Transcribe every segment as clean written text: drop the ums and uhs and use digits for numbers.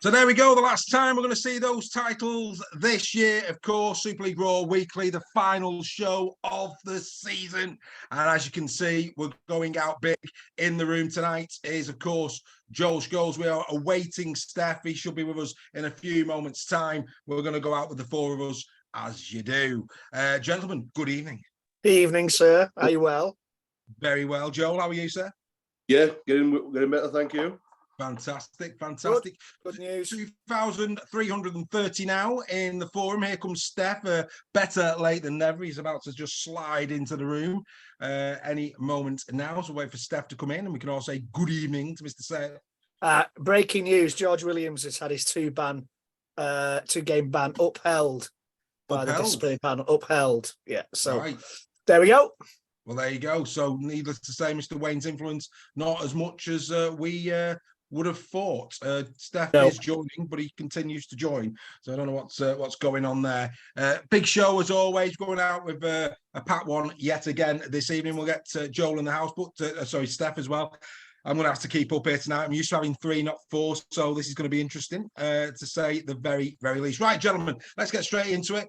So there we go. The last time we're going to see those titles this year, of course, Super League Raw Weekly, the final show of the season. And as you can see, we're going out big. In the room tonight is, of course, Joel Scholes. We are awaiting Steph. He should be with us in a few moments' time. We're going to go out with the four of us, as you do. Gentlemen, good evening. Good evening, sir. Are you well? Very well. Joel, how are you, sir? Yeah, getting better, thank you. Fantastic. Good news. 2,330 now in the forum. Here comes Steph. Better late than never. He's about to just slide into the room any moment now. So wait for Steph to come in, and we can all say good evening to Mr. Sale. Breaking news: George Williams has had his two-game ban upheld by the disciplinary panel. Upheld. Yeah. So There we go. Well, there you go. So needless to say, Mr. Wayne's influence not as much as we would have thought. Steph is joining, but he continues to join. So I don't know what's going on there. Big show as always, going out with a Pat one yet again this evening. We'll get Joel in the house, but Steph as well. I'm going to have to keep up here tonight. I'm used to having 3, not 4, so this is going to be interesting to say the very, very least. Right, gentlemen, let's get straight into it.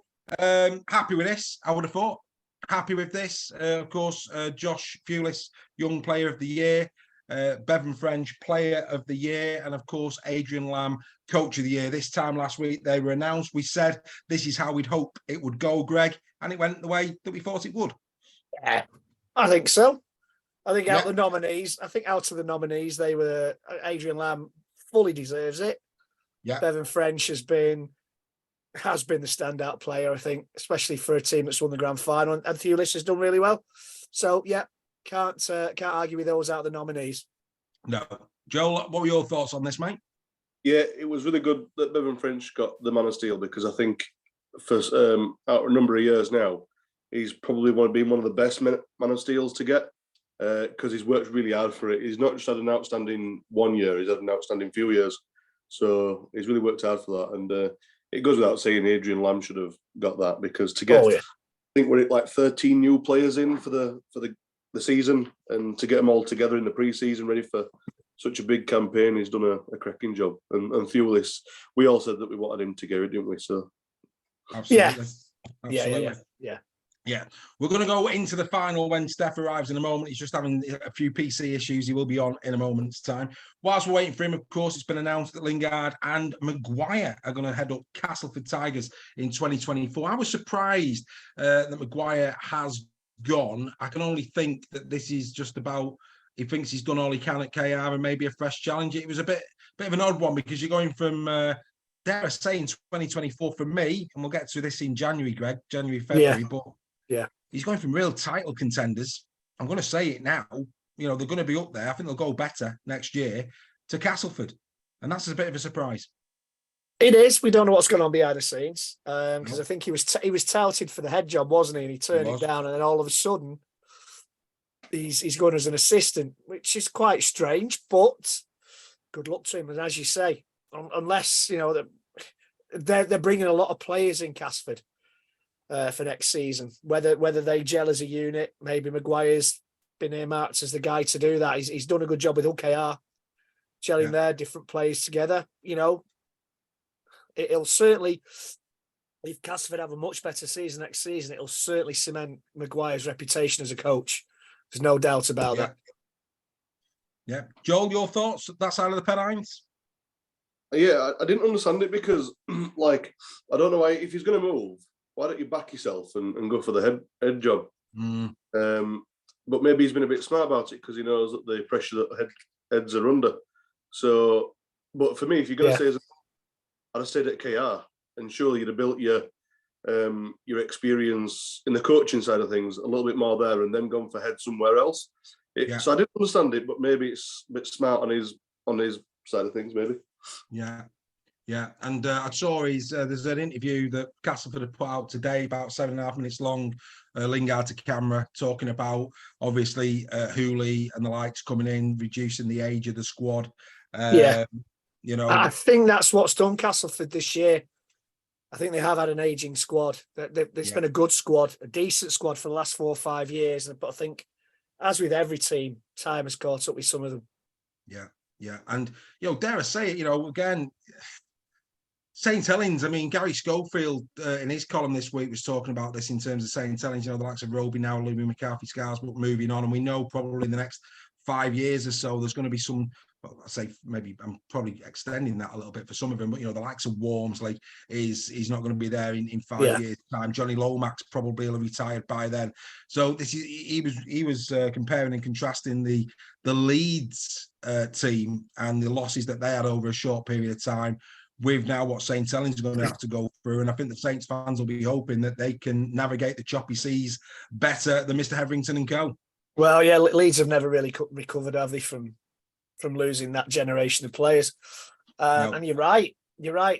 Happy with this, I would have thought. Happy with this. Of course, Josh Pulis, Young Player of the Year. Bevan French, Player of the Year, and of course Adrian Lamb, Coach of the Year. This time last week they were announced. We said this is how we'd hope it would go, Greg, and it went the way that we thought it would. Yeah, I think so. I think out of the nominees, they were Adrian Lamb fully deserves it. Yeah, Bevan French has been the standout player, I think, especially for a team that's won the grand final, and Pulis has done really well. So yeah. Can't argue with those out of the nominees. No. Joel, what were your thoughts on this, mate? Yeah, it was really good that Bevan French got the Man of Steel, because I think for out a number of years now, he's probably been one of the best Man of Steels to get, because he's worked really hard for it. He's not just had an outstanding 1 year, he's had an outstanding few years. So he's really worked hard for that. And it goes without saying Adrian Lamb should have got that, because to get, I think we're at like 13 new players in for the season, and to get them all together in the pre-season ready for such a big campaign, he's done a cracking job. And Pulis, we all said that we wanted him to get it, didn't we? So absolutely. Yeah. We're going to go into the final when Steph arrives in a moment. He's just having a few PC issues. He will be on in a moment's time. Whilst we're waiting for him, of course, it's been announced that Lingard and Maguire are going to head up Castleford Tigers in 2024. I was surprised that Maguire has gone. I can only think that this is just about, he thinks he's done all he can at KR and maybe a fresh challenge. It was a bit of an odd one, because you're going from dare I say in 2024 for me, and we'll get to this in January, Greg, February, but he's going from real title contenders, I'm going to say it now, they're going to be up there, I think they'll go better next year, to Castleford, and that's a bit of a surprise. It is. We don't know what's going on behind the scenes, because I think he was touted for the head job, wasn't he? And he turned it down, and then all of a sudden, he's going as an assistant, which is quite strange. But good luck to him. And as you say, unless they're bringing a lot of players in Castleford for next season, whether they gel as a unit, maybe Maguire's been earmarked as the guy to do that. He's done a good job with OKR, gelling their different players together. It'll certainly, if Castleford have a much better season next season, it'll certainly cement Maguire's reputation as a coach. There's no doubt about that. Yeah. Joel, your thoughts that side of the Pennines? Yeah, I didn't understand it, because, I don't know why, if he's going to move, why don't you back yourself and go for the head job? But maybe he's been a bit smart about it, because he knows that the pressure that heads are under. So, but for me, if you're going to say, I'd have stayed at KR, and surely you'd have built your experience in the coaching side of things a little bit more there, and then gone for head somewhere else. So I didn't understand it, but maybe it's a bit smart on his side of things, maybe. Yeah, and I saw there's an interview that Castleford had put out today, about 7.5 minutes long, Lingard to camera, talking about, obviously, Hooley and the likes coming in, reducing the age of the squad. I think that's what's done Castleford this year. I think they have had an ageing squad. It's been a good squad, a decent squad for the last 4 or 5 years. But I think, as with every team, time has caught up with some of them. Yeah. And, dare I say it, again, St Helens, I mean, Gary Schofield in his column this week was talking about this in terms of St Helens, the likes of Roby now, Louis McCarthy, Scarsbrook moving on. And we know probably in the next 5 years or so, there's going to be some, well, I say maybe I'm probably extending that a little bit for some of them, but, the likes of Wormsley he's not going to be there in 5 years' time. Johnny Lomax probably will have retired by then. So he was comparing and contrasting the Leeds team and the losses that they had over a short period of time with now what St Helens are going to have to go through. And I think the Saints fans will be hoping that they can navigate the choppy seas better than Mr. Hetherington and co. Well, yeah, Leeds have never really recovered, have they, from losing that generation of players? No. And you're right.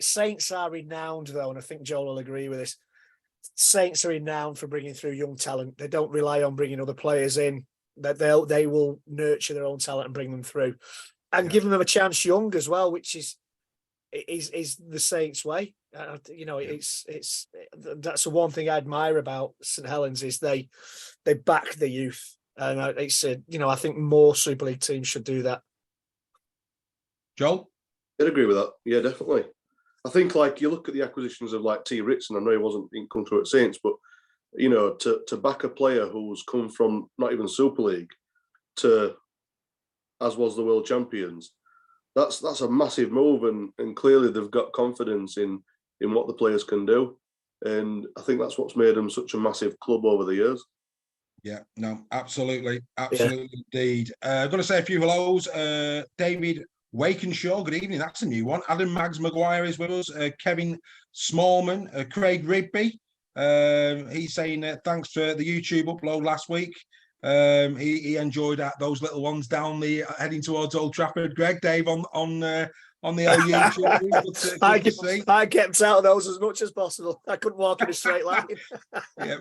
Saints are renowned, though, and I think Joel will agree with this. Saints are renowned for bringing through young talent. They don't rely on bringing other players in. That they will nurture their own talent and bring them through, and giving them a chance young as well, which is the Saints' way. It's that's the one thing I admire about St Helens is they back the youth, and I think more Super League teams should do that. Joel? I'd agree with that. Yeah, definitely. I think you look at the acquisitions of T. Ritson. I know he didn't come through at Saints, but to back a player who's come from not even Super League to as was the world champions, that's a massive move, and clearly they've got confidence in what the players can do, and I think that's what's made them such a massive club over the years. Yeah, no, absolutely indeed. I'm going to say a few hellos. David Wakenshaw, good evening. That's a new one. Adam Mags Maguire is with us. Kevin Smallman, Craig Rigby. He's saying thanks for the YouTube upload last week. He enjoyed those little ones down heading towards Old Trafford. Greg, Dave on the old YouTube. I kept out of those as much as possible. I couldn't walk in a straight line.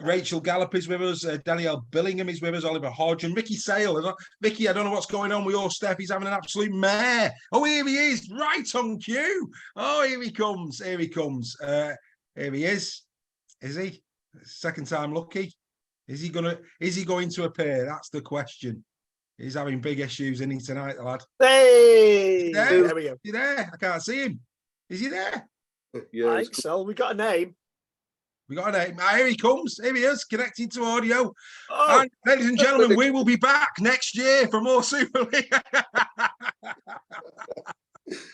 Rachel Gallop is with us. Danielle Billingham is with us. Oliver Hodge and Mickey Sale. Mickey, I don't know what's going on with your Steph. He's having an absolute mare. Oh, here he is, right on cue. Oh, here he comes. Here he is. Is he? Second time lucky. Is he going to appear? That's the question. He's having big issues, isn't he, tonight, the lad? Hey! There we go. Is he there? I can't see him. Is he there? Yeah. I think so. We got a name. Here he comes. Here he is, connected to audio. Oh. And, ladies and gentlemen, we will be back next year for more Super League.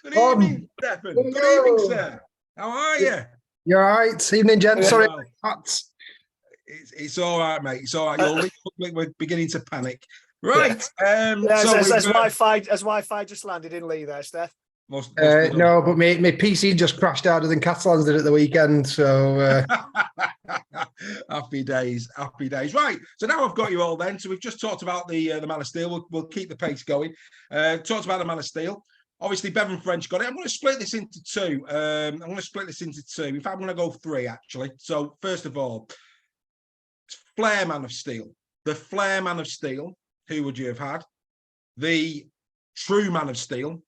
Good evening, Stefan. Good evening, sir. How are you? You're all right. Evening, gents. Sorry. It's all right, mate. It's all right. We're beginning to panic. Right. As Wi-Fi just landed in Lee there, Steph. No, but my PC just crashed harder than Catalans did at the weekend. So happy days. Right. So now I've got you all then. So we've just talked about the Man of Steel. We'll keep the pace going. Talked about the Man of Steel. Obviously, Bevan French got it. I'm going to split this into two. In fact, I'm going to go three, actually. So first of all, Flair Man of Steel. The Flair Man of Steel. Who would you have had? The true Man of Steel.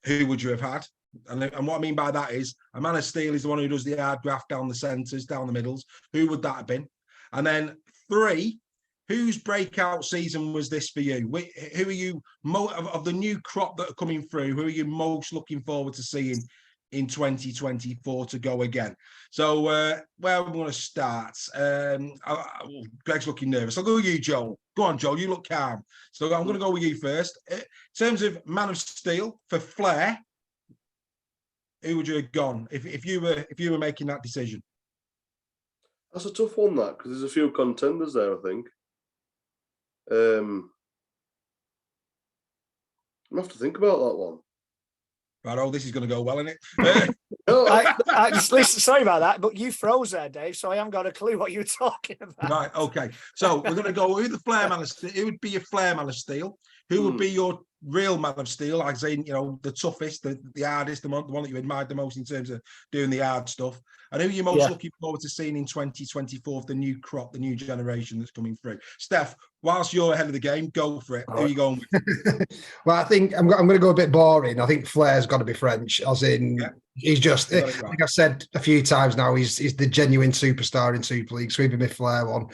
Who would you have had? And what I mean by that is a Man of Steel is the one who does the hard graft down the centres, down the middles. Who would that have been? And then three, whose breakout season was this for you? Who are you, of the new crop that are coming through, who are you most looking forward to seeing in 2024 to go again? So where am I going to start? Greg's looking nervous. I'll go with you, Joel. Go on, Joel. You look calm. So I'm going to go with you first. In terms of Man of Steel for Flair, who would you have gone if you were making that decision? That's a tough one, that, because there's a few contenders there, I think. I'm gonna have to think about that one. Right, this is going to go well, isn't it? Listen, sorry about that, but you froze there, Dave, so I haven't got a clue what you're talking about. Right, okay. So we're going to go with the Flair Man of Steel. Who would be your Flair Man of Steel? Who would be your real Man of Steel? Like saying, the toughest, the hardest, the one that you admired the most in terms of doing the hard stuff. And who are you most looking forward to seeing in 2024, the new crop, the new generation that's coming through? Steph, whilst you're ahead of the game, go for it. Who are you going with? Well, I think I'm going to go a bit boring. I think Flair's got to be French, as in he's just, like I've said a few times now, he's the genuine superstar in Super League. So he'd be my Flair one.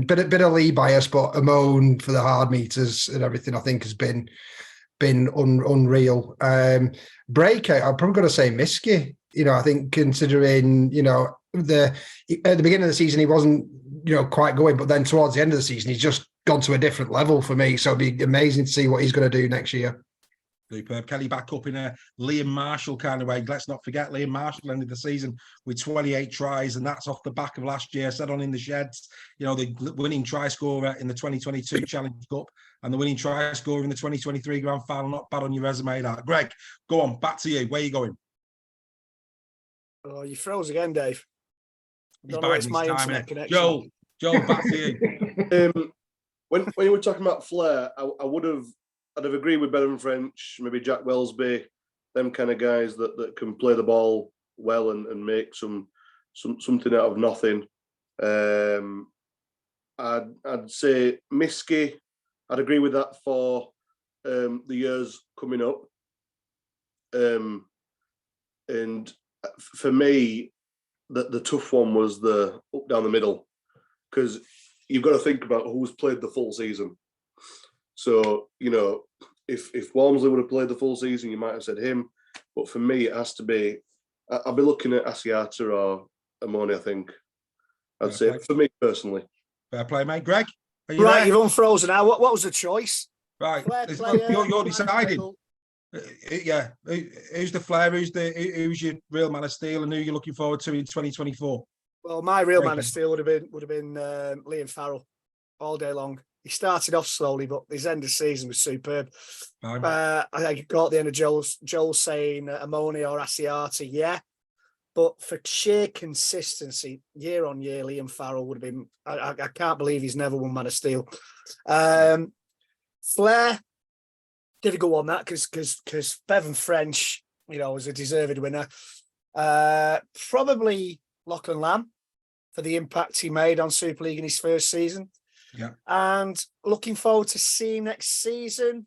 Bit of Lee bias, but Amon for the hard meters and everything, I think has been unreal. Breakout, I'm probably going to say Miski. I think considering, at the beginning of the season, he wasn't, quite going, but then towards the end of the season, he's just gone to a different level for me. So it'd be amazing to see what he's going to do next year. Superb. Kelly back up in a Liam Marshall kind of way. Let's not forget Liam Marshall ended the season with 28 tries, and that's off the back of last year. Said on In the Sheds, the winning try scorer in the 2022 Challenge Cup and the winning try scorer in the 2023 Grand Final. Not bad on your resume, that. Greg, go on, back to you. Where are you going? Oh, you froze again, Dave. He's biding his time, innit? Joel, back to you. When you were talking about Flair, I'd have agreed with Bevan French, maybe Jack Wellsby, them kind of guys that can play the ball well and make something out of nothing. I'd say Miski. I'd agree with that for the years coming up. And for me, the tough one was the up down the middle, because you've got to think about who's played the full season. So, if Walmsley would have played the full season, you might have said him. But for me, it has to be, I'll be looking at Asiata or Amoni, I think. I'd say, for me personally. Fair play, mate. Greg? Right, you're unfrozen now. What was the choice? Right, you're deciding. Yeah, who's the Flair? Who's your real man of steel, and who you're looking forward to in 2024? Well, my real man of steel would have been Liam Farrell all day long. He started off slowly, but his end of season was superb. I think got the end of Joel saying Amoni or Asiata, yeah. But for sheer consistency, year on year, Liam Farrell would have been. I can't believe he's never won Man of Steel. Flair did a go on that because Bevan French, was a deserved winner. Probably Lachlan Lamb for the impact he made on Super League in his first season. Yeah. And looking forward to seeing next season.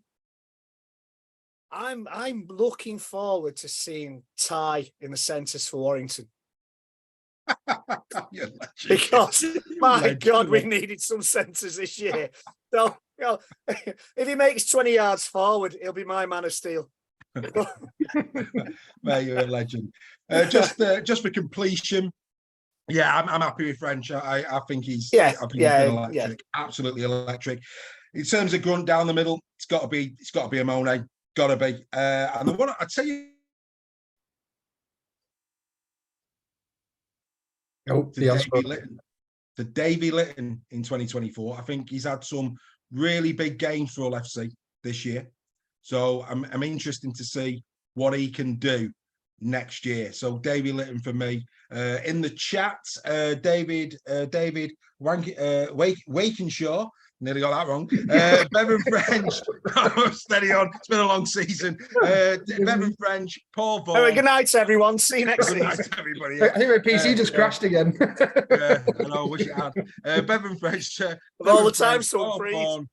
I'm looking forward to seeing Ty in the centres for Warrington. Because my God, we needed some centres this year. So if he makes 20 yards forward, he'll be my man of steel. Mate, you're a legend. Just for completion. Yeah, I'm happy with French. I think he's he's electric, absolutely electric. In terms of grunt down the middle, it's got to be Amoni, got to be. And the one I'd tell you, Davy Litton in 2024. I think he's had some really big games for Hull FC this year, so I'm interested to see what he can do next year. So Davy Litton for me. In the chat, David Wakenshaw, nearly got that wrong. Bevan French, steady on. It's been a long season. Bevan French, Paul Vaughan. Anyway, good night, everyone. See you next season. Everybody. I think my PC just crashed again. Yeah, I know. I wish it had. Bevan French. Of all the time, so free.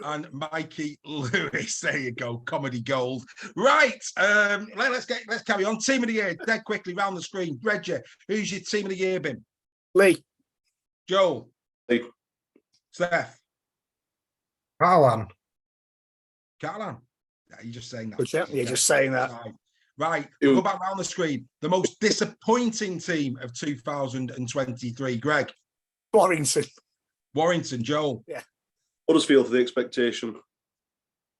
And Mikey Lewis, there you go, comedy gold. Right, let's carry on. Team of the year, dead quickly round the screen. Reggie, who's your team of the year been? Lee. Joel. Lee. Steph. Catalan. You're just saying that. You're just saying that. Right, go back round the screen. The most disappointing team of 2023, Greg. Warrington, Joel. Yeah. Huddersfield for the expectation.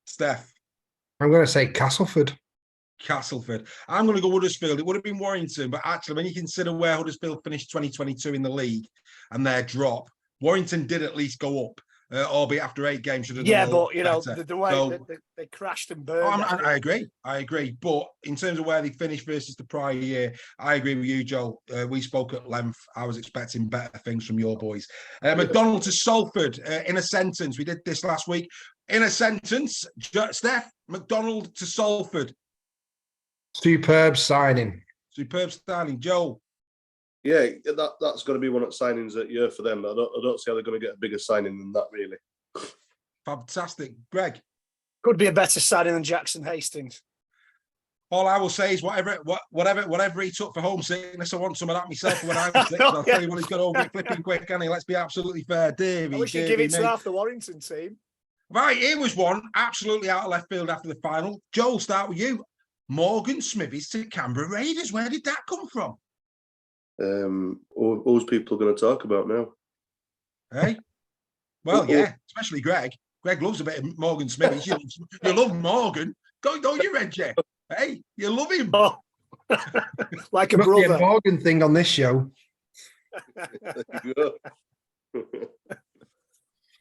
Steph. I'm going to say Castleford. I'm going to go Huddersfield. It would have been Warrington, but actually, when you consider where Huddersfield finished 2022 in the league and their drop, Warrington did at least go up, albeit after 8 games. Should have done but better. the way they crashed and burned. I agree. But in terms of where they finished versus the prior year, I agree with you, Joel. We spoke at length. I was expecting better things from your boys. McDonald to Salford, in a sentence. We did this last week. In a sentence, Steph, McDonald to Salford. Superb signing. Joel. Yeah, that's going to be one of the signings that year for them. I don't see how they're going to get a bigger signing than that, really. Fantastic. Greg? Could be a better signing than Jackson Hastings. All I will say is whatever he took for homesickness, I want some of that myself when I was sick. I'll tell you what, he's got over it flipping quick, can he? Let's be absolutely fair. Davey, I wish you'd give it to half the Warrington team. Right, here was one absolutely out of left field after the final. Joel, start with you. Morgan Smithies to Canberra Raiders. Where did that come from? All those people are going to talk about now. Hey, well, yeah, especially Greg. Greg loves a bit of Morgan Smithies. You love Morgan, don't you, Reggie? Hey, you love him. Oh. Like a Must be brother. a Morgan thing on this show.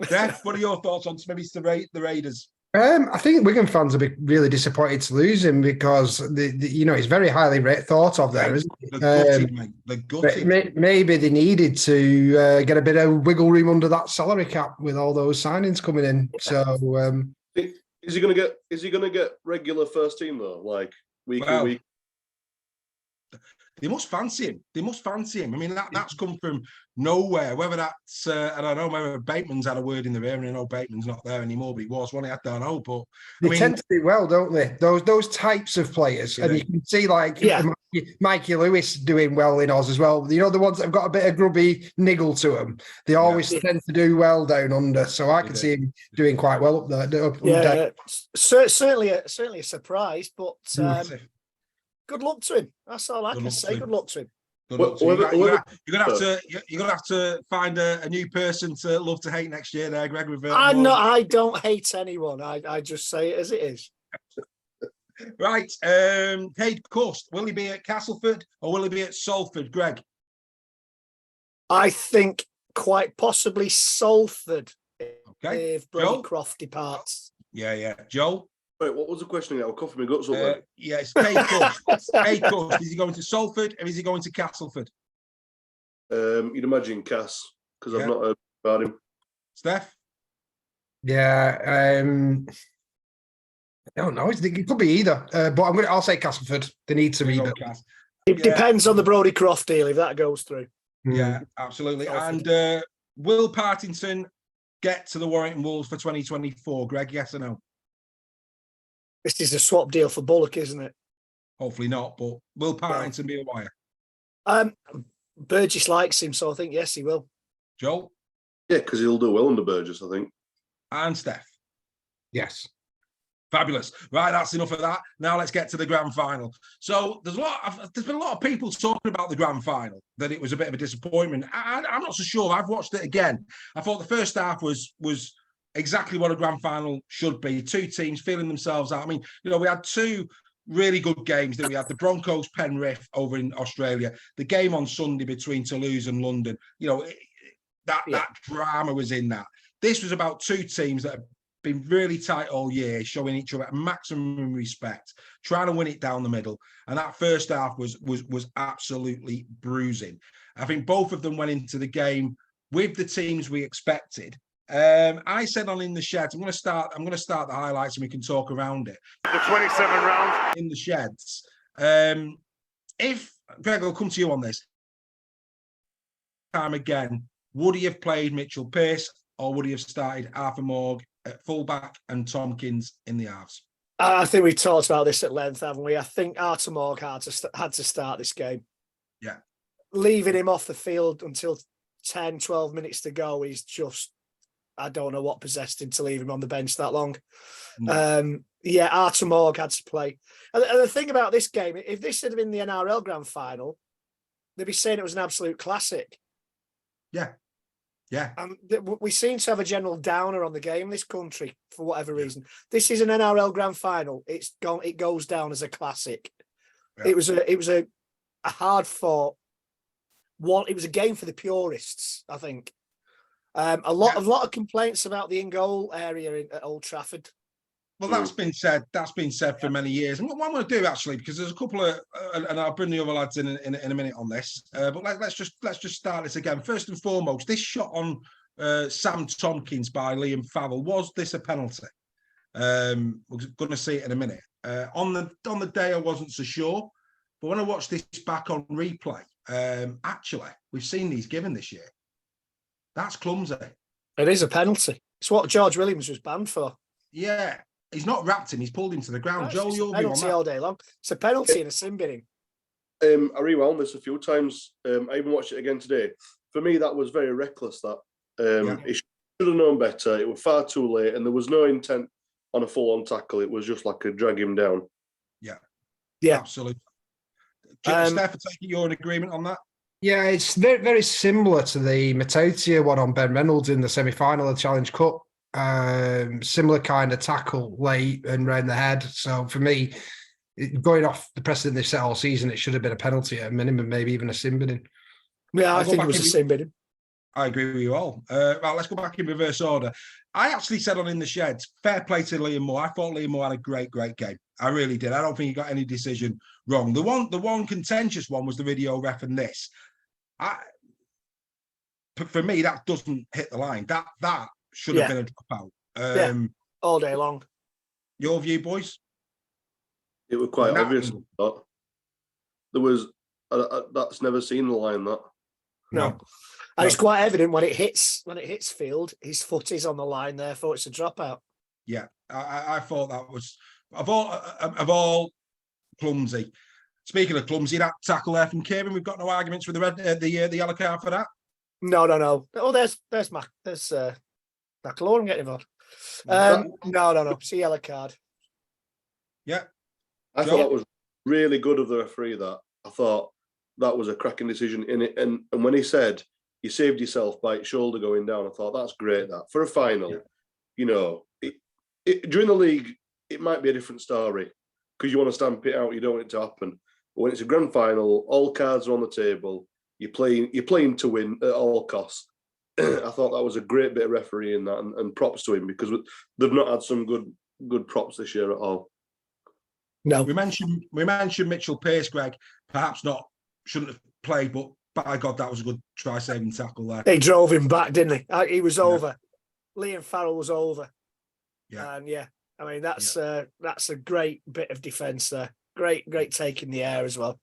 Steph, what are your thoughts on Smithies to the Raiders? I think Wigan fans will be really disappointed to lose him because he's very highly thought of there, isn't he? The gutted, mate. The gutted. Maybe they needed to get a bit of wiggle room under that salary cap with all those signings coming in. So, is he going to get regular first team though? Like week in week. They must fancy him. I mean, that's come from nowhere. Whether that's, I don't know, whether Bateman's had a word in the air, and I know Bateman's not there anymore, but he was one. I don't know, but they tend to do well, don't they? Those types of players, and you can see Mikey Lewis doing well in Oz as well. The ones that have got a bit of grubby niggle to them, they always tend to do well down under. So I can see him doing quite well up there. Certainly a surprise, but. Good luck to him. That's all I can say. Good luck to him. You're gonna have to find a new person to love to hate next year, there, Greg. I don't hate anyone. I just say it as it is. Right, Cade Cust. Will he be at Castleford or will he be at Salford, Greg? I think quite possibly Salford. Okay. If Brody Croft departs. Yeah. Joe. Wait, what was the question? I'll cough my guts up. Yeah, it's Cade Cust. Cade Cust. Is he going to Salford or is he going to Castleford? You'd imagine Cass, because I've not heard about him. Steph? Yeah, I don't know. It could be either, but I'll say Castleford. They need to rebuild. It depends on the Brody Croft deal if that goes through. Yeah, absolutely. And will Partington get to the Warrington Wolves for 2024? Greg, yes or no? This is a swap deal for Bullock, isn't it? Hopefully not, but will Partington be a wire? Burgess likes him, so I think yes, he will. Joel? Yeah, because he'll do well under Burgess, I think. And Steph? Yes. Fabulous. Right, that's enough of that. Now let's get to the grand final. So there's been a lot of people talking about the grand final, that it was a bit of a disappointment. I'm not so sure. I've watched it again. I thought the first half was exactly what a grand final should be. Two teams feeling themselves out. I mean, we had two really good games. We had the Broncos Penrith over in Australia, the game on Sunday between Toulouse and London. That drama was in that. This was about two teams that have been really tight all year, showing each other maximum respect, trying to win it down the middle. And that first half was absolutely bruising. I think both of them went into the game with the teams we expected. I said on In the Sheds, I'm going to start the highlights and we can talk around it. The 27 rounds. In the Sheds. If Greg, I'll come to you on this. Time again, would he have played Mitchell Pearce or would he have started Arthur Morg at fullback and Tompkins in the halves? I think we talked about this at length, haven't we? I think Arthur Morg had to start this game. Yeah. Leaving him off the field until 10, 12 minutes to go is just, I don't know what possessed him to leave him on the bench that long. No. Arthur Morg had to play. And the thing about this game, if this had been the NRL Grand Final, they'd be saying it was an absolute classic. Yeah. We seem to have a general downer on the game in this country for whatever reason. This is an NRL Grand Final. It goes down as a classic. Yeah. It was a hard fought one. It was a game for the purists, I think. A lot of complaints about the in-goal area at Old Trafford. Well, that's been said. That's been said for many years. And what I'm going to do actually, because there's a couple of, and I'll bring the other lads in a minute on this. But let's just start this again. First and foremost, this shot on Sam Tompkins by Liam Favell, was this a penalty? We're going to see it in a minute. On the day, I wasn't so sure, but when I watched this back on replay, actually, we've seen these given this year. That's clumsy. It is a penalty. It's what George Williams was banned for. Yeah. He's not wrapped him. He's pulled him to the ground. Joel, you'll be on that. All day long. It's a penalty and a sin binning. I rewound this a few times. I even watched it again today. For me, that was very reckless. That he should have known better. It was far too late, and there was no intent on a full-on tackle. It was just like a drag him down. Yeah. Yeah. Absolutely. Um, Steph, I take it you're in agreement on that? Yeah, it's very, very similar to the Matotia one on Ben Reynolds in the semi-final of the Challenge Cup. Similar kind of tackle late and round the head. So for me, going off the precedent they've set all season, it should have been a penalty at a minimum, maybe even a sin binning. yeah, I'll I go think it back was the in- same bidding. I agree with you all. Right, let's go back in reverse order. I actually said on In the Sheds, fair play to Liam Moore. I thought Liam Moore had a great game. I really did. I don't think he got any decision wrong. The one contentious one was the video ref and this. For me, that doesn't hit the line. That should have been a dropout. All day long. Your view, boys? It was quite obvious. That. There was that's never seen the line. That No. And it's quite evident when it hits field, his foot is on the line, therefore it's a dropout. Yeah, I thought that was of all clumsy. Speaking of clumsy, that tackle there from Kieran, we've got no arguments with the yellow card for that. No. Oh, there's McLaurin getting involved. No. It's a yellow card. Yeah. I thought that was really good of the referee. That I thought that was a cracking decision in it. And when he said you saved yourself by its shoulder going down, I thought that's great. That for a final, during the league, it might be a different story because you want to stamp it out. You don't want it to happen. But when it's a grand final, all cards are on the table. You're playing to win at all costs. I thought that was a great bit of refereeing that, and props to him because they've not had some good props this year at all. No, we mentioned Mitchell Pearce, Greg. Perhaps shouldn't have played, but by God, that was a good try-saving tackle there. They drove him back, didn't they? He was over. Liam Farrell was over. Yeah, and I mean that's a great bit of defence there. Great take in the air as well.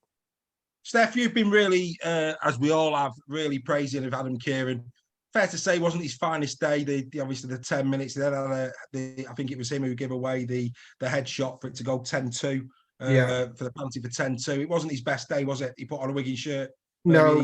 Steph, you've been really, as we all have, really praising of Adam Kieran. Fair to say, wasn't his finest day. Obviously the 10 minutes. Then I think it was him who gave away the headshot for it to go 10-2. For the penalty for 10-2. It wasn't his best day, was it? He put on a Wigan shirt. No,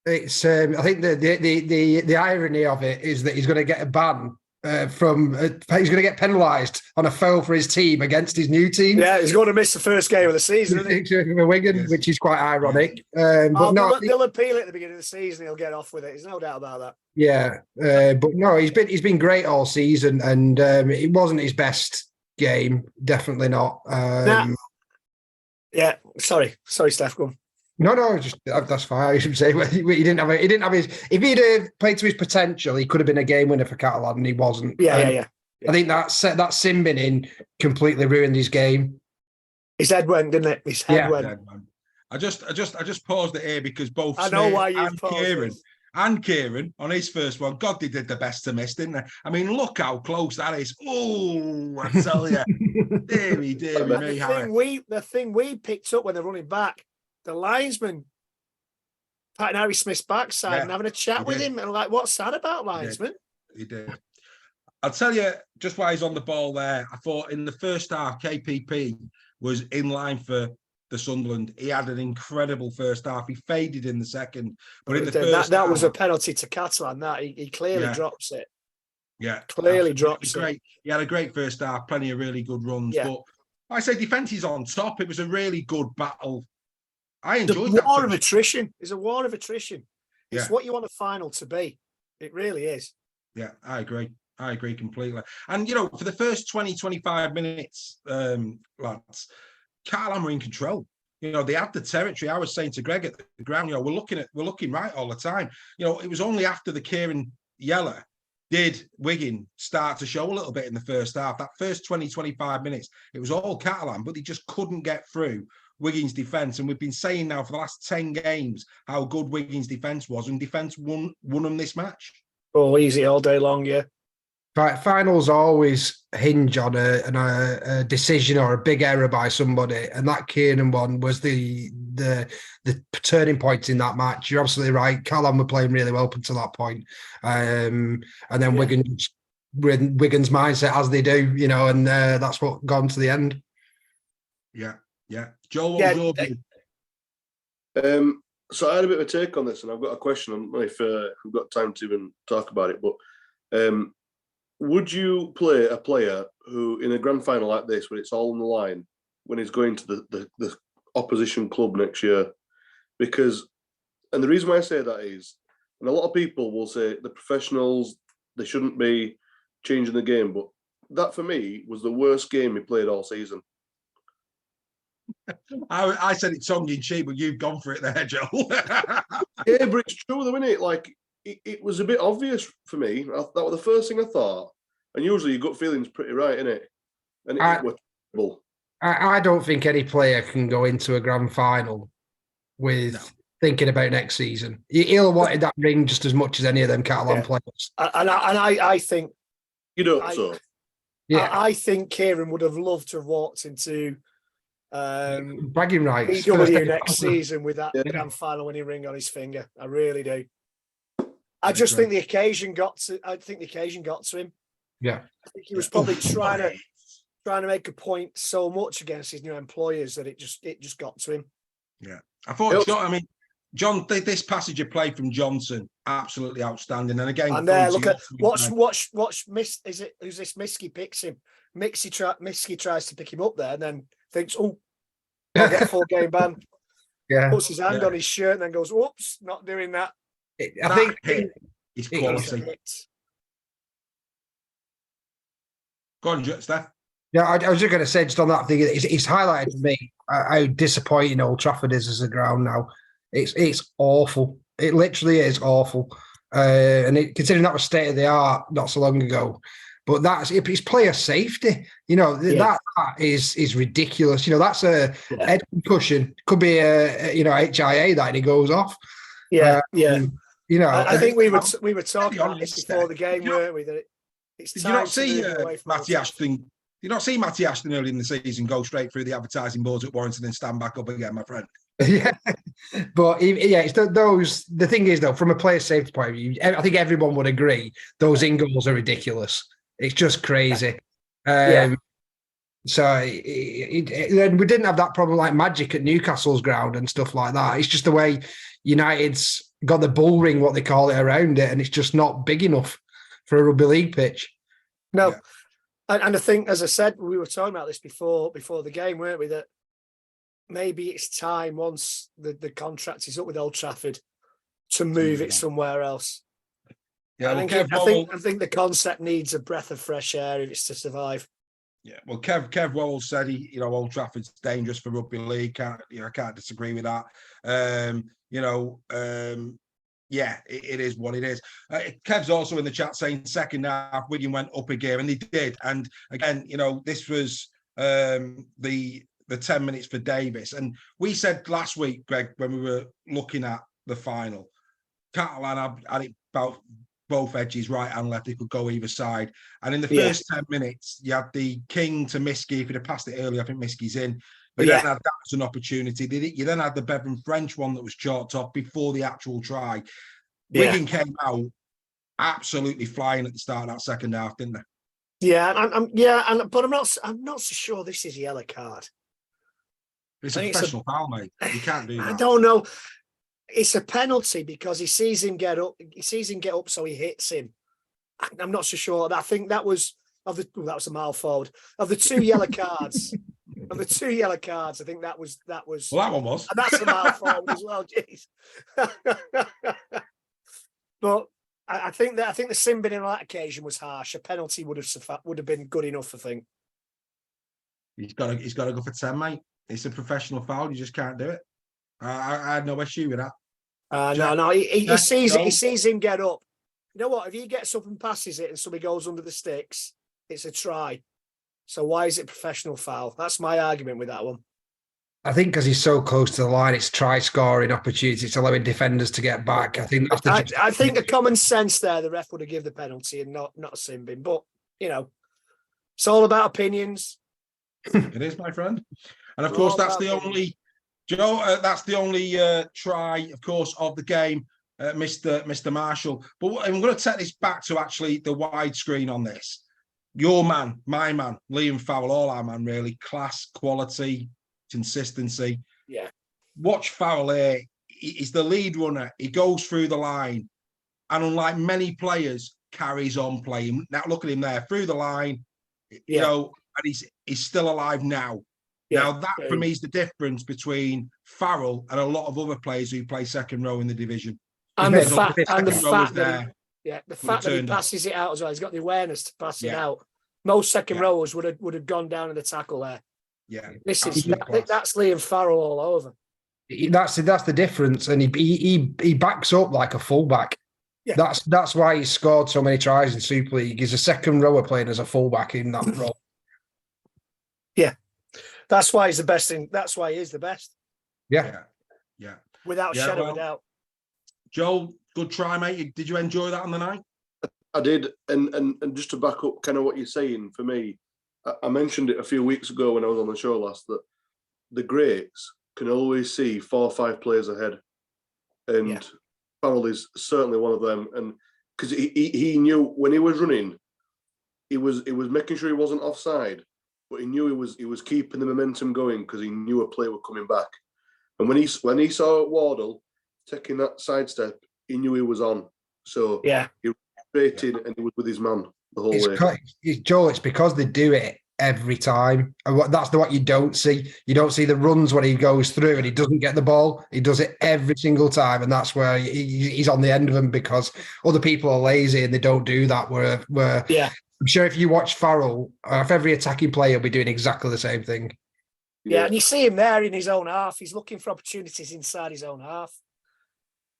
it's. I think the irony of it is that he's going to get a ban he's going to get penalised on a foul for his team against his new team. Yeah, he's going to miss the first game of the season, isn't he? Wigan, yes. Which is quite ironic. But they'll appeal at the beginning of the season. He'll get off with it. There's no doubt about that. Yeah, but no, he's been great all season, and it wasn't his best game. Definitely not. Yeah, sorry, Steph. Go on. No, just that's fine. I should say he didn't have his. If he'd played to his potential, he could have been a game winner for Catalan, and he wasn't. Yeah. I think that sin binning completely ruined his game. His head went, didn't it? His head went. I just paused it here because both I know why you and Kieran on his first one, God, they did the best to miss, didn't they? I mean, look how close that is. Oh, I tell you, dearie me. The thing we picked up when they're running back. The linesman patting Harry Smith's backside and having a chat with him, and like, what's that about, linesman? He did. I'll tell you, just while he's on the ball there, I thought in the first half, KPP was in line for the Sunderland. He had an incredible first half. He faded in the second, but in the first that was a penalty to Catalan. That he clearly drops it. Yeah, clearly drops it. He had a great first half, plenty of really good runs. Yeah. But I say defence is on top. It was a really good battle. I enjoyed that. War of attrition. It's a war of attrition. It's what you want a final to be. It really is. Yeah, I agree completely. And, for the first 20, 25 minutes, lads, Catalan were in control. They had the territory. I was saying to Greg at the ground, we're looking right all the time. It was only after the Kieran yellow did Wigan start to show a little bit in the first half. That first 20, 25 minutes, it was all Catalan, but they just couldn't get through Wigan's defence. And we've been saying now for the last 10 games how good Wigan's defence was, and defence won them this match. Oh, easy all day long, yeah. Finals always hinge on a decision or a big error by somebody, and that Kiernan one was the turning point in that match. You're absolutely right. Catalan were playing really well up until that point, and then Wigan's mindset as they do, and that's what got them to the end. Yeah. Joel, what was your view? So I had a bit of a take on this, and I've got a question if we've got time to even talk about it. But would you play a player who, in a grand final like this, where it's all on the line, when he's going to the opposition club next year, because, and the reason why I say that is, and a lot of people will say the professionals, they shouldn't be changing the game, but that for me was the worst game he played all season. I said it tongue in cheek, but you've gone for it there, Joe. Yeah, but it's true though, isn't it? Like, it was a bit obvious for me. That was the first thing I thought. And usually your gut feeling's pretty right, isn't it? And it was terrible. I don't think any player can go into a grand final with thinking about next season. He'll have wanted that ring just as much as any of them Catalan players. And I think You don't, so. Yeah, I think Kieran would have loved to have walked into bragging rights. BW next season with that grand final winning ring on his finger. I really do. I just think the occasion got to. I think the occasion got to him. Yeah, I think he was probably trying to make a point so much against his new employers that it just got to him. Yeah, I thought. John, this passage of play from Johnson, absolutely outstanding. And again, and there, look at watch. Who's this? Miski picks him. Miski tries to pick him up there, and then thinks, "Oh, I'll get a full game ban." Yeah, puts his hand on his shirt and then goes, "Whoops, not doing that." I think it's quality. Go on, Steph. Yeah, I was just going to say, just on that thing, it's highlighted to me how disappointing Old Trafford is as a ground now. It's awful. It literally is awful. Considering that was state of the art not so long ago, but it's player safety. That is ridiculous. That's a head concussion. Could be a HIA that he goes off. Yeah. I think we were talking about this before the game, weren't we? That it's did you not see Matty Ashton? Did you not see Matty Ashton early in the season go straight through the advertising boards at Warrington and stand back up again, my friend? Yeah, but it's those. The thing is, though, from a player safety point of view, I think everyone would agree those in goals are ridiculous. It's just crazy. So then we didn't have that problem like Magic at Newcastle's ground and stuff like that. It's just the way United's got the bull ring, what they call it, around it, and it's just not big enough for a rugby league pitch. No, and I think, as I said, we were talking about this before the game, weren't we? That maybe it's time, once the contract is up with Old Trafford, to move it somewhere else. Yeah, I think the concept needs a breath of fresh air if it's to survive. Yeah, well, Kev Wowell said Old Trafford's dangerous for rugby league. I can't disagree with that. It is what it is. Kev's also in the chat saying second half Wigan went up a gear, and they did. And again, this was the 10 minutes for Davis. And we said last week, Greg, when we were looking at the final, Catalan had it about both edges, right and left. They could go either side. And in the first 10 minutes, you had the King to Miski. If he'd have passed it early, I think Miski's in. But then had that as an opportunity. You then had the Bevan French one that was chalked off before the actual try. Wigan came out absolutely flying at the start of that second half, didn't they? But I'm not so sure this is a yellow card. It's a professional foul, mate. You can't do that. I don't know. It's a penalty because he sees him get up. He sees him get up, so he hits him. I'm not so sure. I think that was that was a mile forward of the two yellow cards. Of the two yellow cards, I think that was. Well, that one was. And that's a mile forward as well. Jeez. But I think the sin bin on that occasion was harsh. A penalty would have been good enough, I think. He's got to go for 10, mate. It's a professional foul. You just can't do it. I had no issue with that. No. He sees him get up. You know what? If he gets up and passes it and somebody goes under the sticks, it's a try. So why is it professional foul? That's my argument with that one. I think because he's so close to the line, it's try-scoring opportunity. It's allowing defenders to get back. I think the common sense there, the ref would have given the penalty and not a sin bin. But, it's all about opinions. It is, my friend. And, of course, that's the only... Joe, that's the only try, of course, of the game, Mr. Marshall. But I'm going to take this back to actually the widescreen on this. Your man, my man, Liam Fowler, all our man, really. Class, quality, consistency. Yeah. Watch Fowler. He's the lead runner. He goes through the line. And unlike many players, carries on playing. Now, look at him there, through the line, and he's still alive now. Now, that for me is the difference between Farrell and a lot of other players who play second row in the division. And the fact that he passes it out as well. He's got the awareness to pass it out. Most second rowers would have gone down in the tackle there. Yeah, that's Liam Farrell all over. That's the difference, and he backs up like a fullback. Yeah. That's why he scored so many tries in Super League. He's a second rower playing as a fullback in that role. Yeah, that's why he's the best. That's why he is the best. Yeah. Without shadow of a doubt. Joel, good try, mate. Did you enjoy that on the night? I did, and just to back up kind of what you're saying, for me, I mentioned it a few weeks ago when I was on the show last, that the greats can always see 4 or 5 players ahead, and Farrell is certainly one of them. And because he knew when he was running, it was making sure he wasn't offside, but he knew he was keeping the momentum going because he knew a player was coming back. And when he saw Wardle taking that sidestep, he knew he was on. So he was straight and he was with his man the whole way. Joel, it's because they do it every time, and that's what you don't see. You don't see the runs when he goes through and he doesn't get the ball. He does it every single time, and that's where he's on the end of them, because other people are lazy and they don't do that. Where I'm sure if you watch Farrell, if every attacking player will be doing exactly the same thing. Yeah, and you see him there in his own half. He's looking for opportunities inside his own half.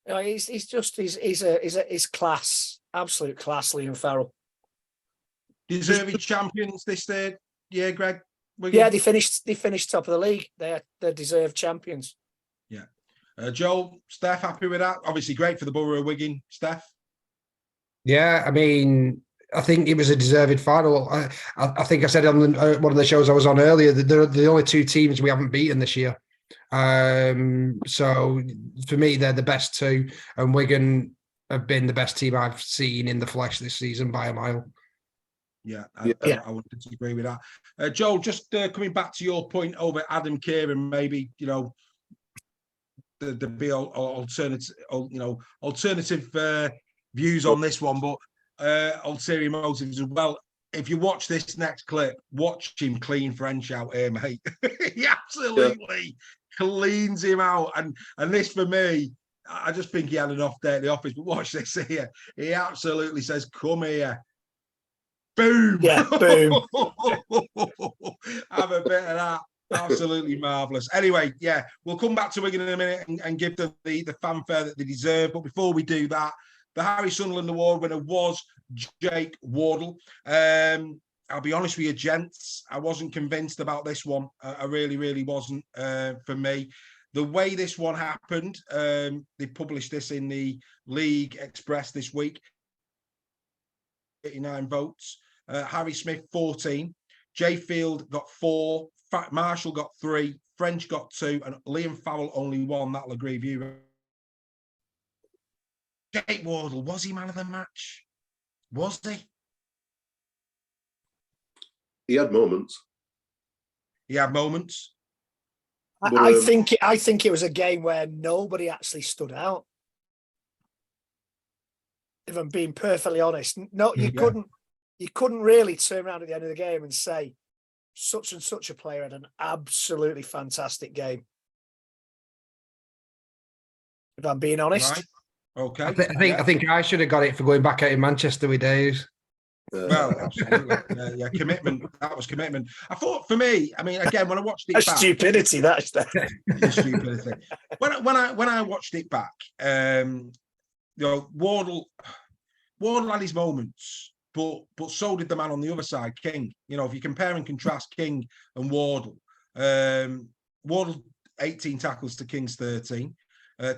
You know, he's class, absolute class, Liam Farrell. Deserving champions this year, Greg? Yeah, they finished top of the league. They're deserved champions. Yeah. Joel, Steph, happy with that? Obviously great for the Borough of Wigan, Steph. Yeah, I mean, I think it was a deserved final. I think I said on one of the shows I was on earlier that they're the only 2 teams we haven't beaten this year. So for me, they're the best 2, and Wigan have been the best team I've seen in the flesh this season by a mile. Yeah, I would disagree with that. Joel, just coming back to your point over Adam Kieran, maybe, you know, the be alternative views on this one, but ulterior motives as well. If you watch this next clip, watch him clean French out here, mate. He absolutely cleans him out, and this for me, I just think he had an off day at the office. But watch this here. He absolutely says, "Come here." Boom! Yeah, boom. Have a bit of that. Absolutely marvellous. Anyway, we'll come back to Wigan in a minute and give them the fanfare that they deserve. But before we do that, the Harry Sunderland Award winner was Jake Wardle. I'll be honest with you, gents, I wasn't convinced about this one. I really, really wasn't for me. The way this one happened, they published this in the League Express this week. 89 votes. Harry Smith 14, Jay Field got 4, Marshall got 3, French got 2, and Liam Farrell only 1. That'll agree with you. Jake Wardle, was he man of the match? Was he? He had moments. He had moments. But, I think it was a game where nobody actually stood out. If I'm being perfectly honest, no, you couldn't really turn around at the end of the game and say such and such a player had an absolutely fantastic game. If I'm being honest, right. Okay. I think I should have got it for going back out in Manchester with Dave. Well, absolutely, commitment. That was commitment. I thought, for me, I mean, again, when I watched it, that's back, stupidity. That's stupidity. When I watched it back, you know, Wardle had his moments, but so did the man on the other side, King. You know, if you compare and contrast King and Wardle, Wardle 18 tackles to King's 13.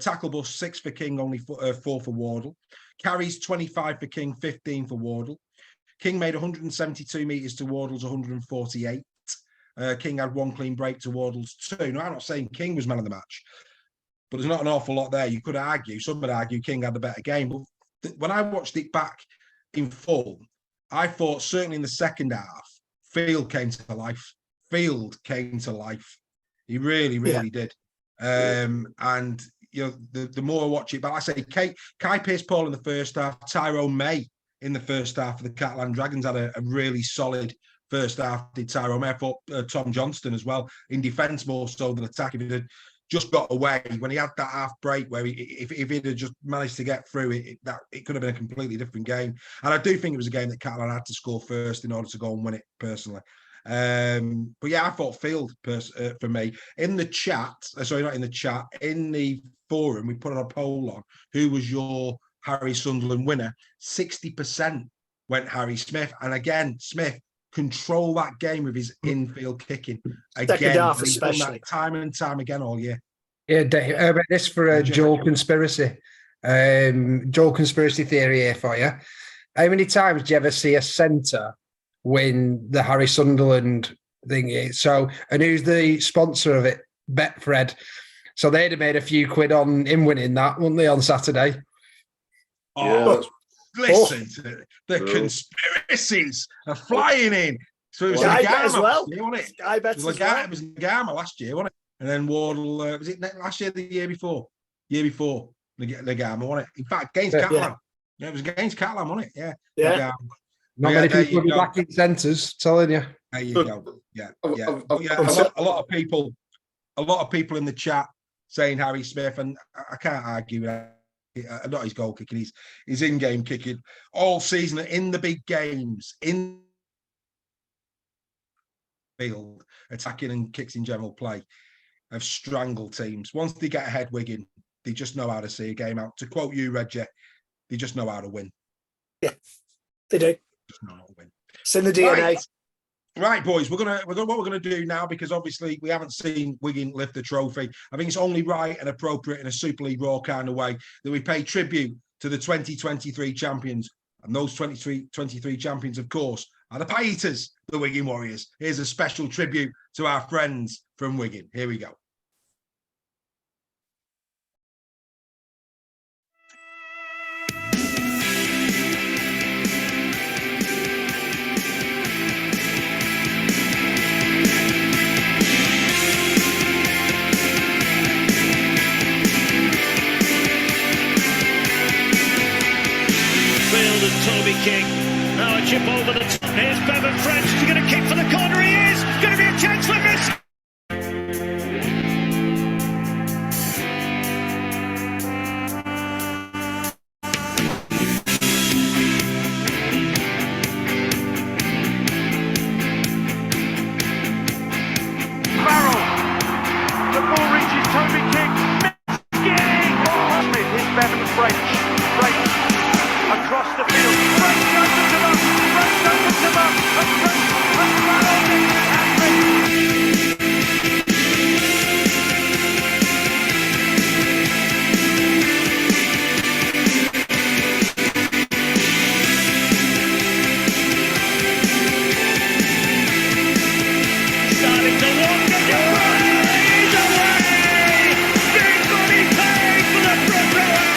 Tackle bust 6 for King, only 4 for Wardle. Carries 25 for King, 15 for Wardle. King made 172 metres to Wardle's 148. King had 1 clean break to Wardle's 2. Now, I'm not saying King was man of the match, but there's not an awful lot there. You could argue, some would argue King had the better game. But when I watched it back in full, I thought certainly in the second half, Field came to life. He really, really did. And, you know, the more I watch it, but I say Kai Pearce-Paul in the first half, Tyrone May in the first half of the Catalan Dragons had a really solid first half did Tyrone. I thought Tom Johnston as well in defence more so than attack. If he had just got away when he had that half break, where if he'd have just managed to get through it, it could have been a completely different game. And I do think it was a game that Catalan had to score first in order to go and win it personally. But yeah, I thought Field for me in the chat. Sorry, not in the chat. In the forum, we put on a poll on who was your Harry Sunderland winner. 60% went Harry Smith, and again, Smith control that game with his infield kicking. Again, second half he's done especially, that time and time again all year. Yeah, Dave, how about this for a Joel conspiracy? Joel conspiracy theory here for you. How many times do you ever see a centre win the Harry Sunderland thing? So, and who's the sponsor of it? Betfred. So they'd have made a few quid on him winning that, wouldn't they, on Saturday? Oh, listen to the conspiracies are flying in. So it was Sky bet Nagama as well. last year, wasn't it? Sky bet It was as well. It was Nagama last year, wasn't it? And then Wardle, was it last year, the year before? Year before, Nagama, wasn't it? In fact, against Catalan. Yeah, it was against Catalan, wasn't it? Yeah. Yeah. Not many people will be back in centres, telling you. There you go. Yeah, yeah. A lot of people in the chat saying Harry Smith, and I can't argue with that. Not his goal kicking, his in-game kicking all season in the big games, in field, attacking and kicks in general play, have strangled teams. Once they get ahead, Wigan, they just know how to see a game out. To quote you, Reggie, they just know how to win. Yeah, they do. Just know how to win. It's in the DNA. Right, boys, what we're gonna do now, because obviously we haven't seen Wigan lift the trophy. I think it's only right and appropriate in a Super League Raw kind of way that we pay tribute to the 2023 champions. And those 23 champions, of course, are the Paeters, the Wigan Warriors. Here's a special tribute to our friends from Wigan. Here we go. Toby King. Now a chip over the top. Here's Bevan French. He's going to kick for the corner. He is. Going to be a chance for Miss. Farrell. The ball reaches Toby King. King. Oh, Smith. Here's Bevan French. Across the field, French opens him up, and Farrell gets the starting to walk the he's away! Big money paid for the front rower!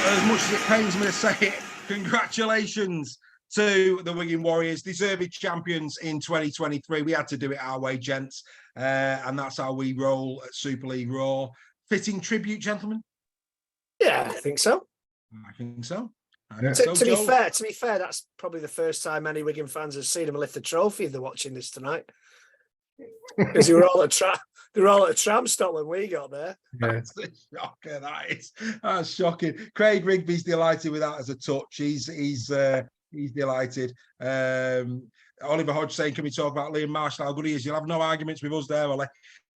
As much as it pains me to say it, congratulations to the Wigan Warriors, deserved champions in 2023. We had to do it our way, gents, and that's how we roll at Super League Raw. Fitting tribute, gentlemen? Yeah, I think so. I think so. To be fair, that's probably the first time any Wigan fans have seen him lift the trophy if they're watching this tonight. Because you were all They're all at a tram stop when we got there. Yeah. That's a shocker, that's shocking. Craig Rigby's delighted with that as a touch. He's delighted. Oliver Hodge saying, can we talk about Liam Marshall? How good he is. You'll have no arguments with us there, Ollie.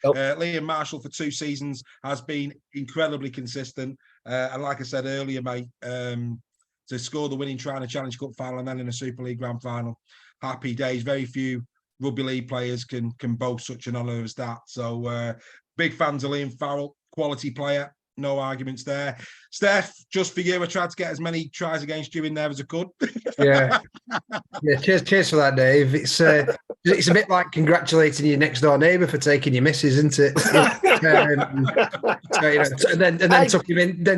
Nope. Liam Marshall for 2 seasons has been incredibly consistent. And like I said earlier, mate, to score the winning try in a Challenge Cup final and then in a Super League Grand Final, happy days. Very few rugby league players can boast such an honour as that. So big fans of Liam Farrell, quality player. No arguments there. Steph, just for you, I tried to get as many tries against you in there as I could. Yeah. Cheers for that, Dave. It's a bit like congratulating your next door neighbour for taking your missus, isn't it? And then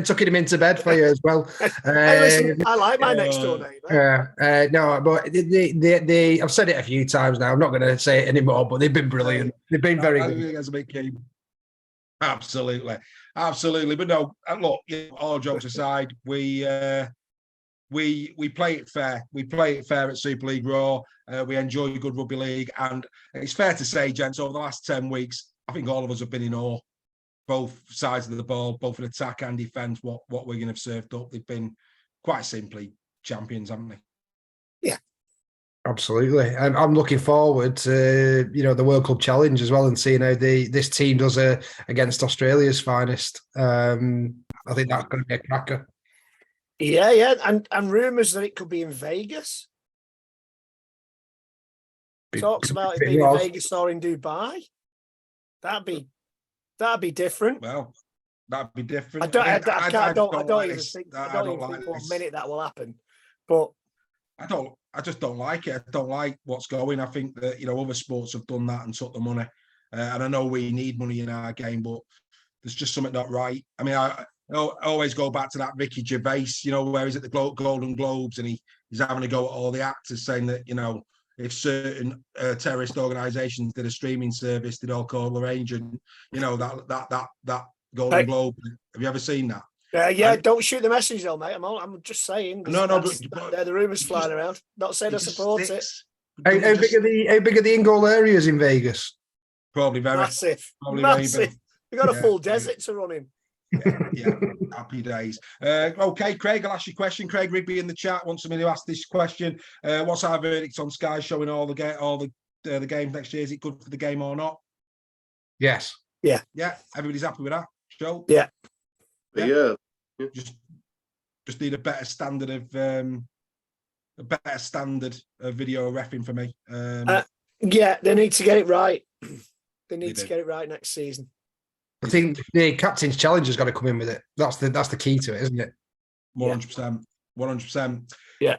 tucking him into bed for you as well. Hey, listen, I like my next door neighbour. No, but I've said it a few times now. I'm not going to say it anymore, but they've been brilliant. They've been very good. Absolutely. But no, look, all jokes aside, we play it fair. We play it fair at Super League Raw. We enjoy good rugby league, and it's fair to say, gents, over the last 10 weeks, I think all of us have been in awe. Both sides of the ball, both in attack and defence, what Wigan have served up. They've been quite simply champions, haven't they? Yeah. Absolutely, and I'm looking forward to the World Club Challenge as well, and seeing how this team does against Australia's finest. I think that's going to be a cracker. Yeah, and rumours that it could be in Vegas. Talks about it being in Vegas or in Dubai. That'd be different. Well, that'd be different. I don't even think for a minute that will happen, but. I just don't like it. I don't like what's going. I think that other sports have done that and took the money, and I know we need money in our game, but there's just something not right. I mean, I always go back to that Ricky Gervais, where he's at the Golden Globes and he's having a go at all the actors, saying that if certain terrorist organisations did a streaming service, they'd all call the range, and that Golden Globe. Have you ever seen that? Don't shoot the message though, mate. I'm just saying. No, but they're the rumours flying around. Not saying I support it. How big are the in-goal areas in Vegas? Probably very massive. Probably massive. We've got a full desert to run in. Yeah, happy days. Okay, Craig, I'll ask you a question. Craig Rigby in the chat wants me to ask this question. What's our verdict on Sky showing all the games next year? Is it good for the game or not? Yes. Yeah. Yeah. Everybody's happy with that. Joe? Yeah. Just need a better standard of video reffing for me. They need to get it right. They need to get it right next season. I think the captain's challenge has got to come in with it. That's the key to it, isn't it? 100%. Yeah.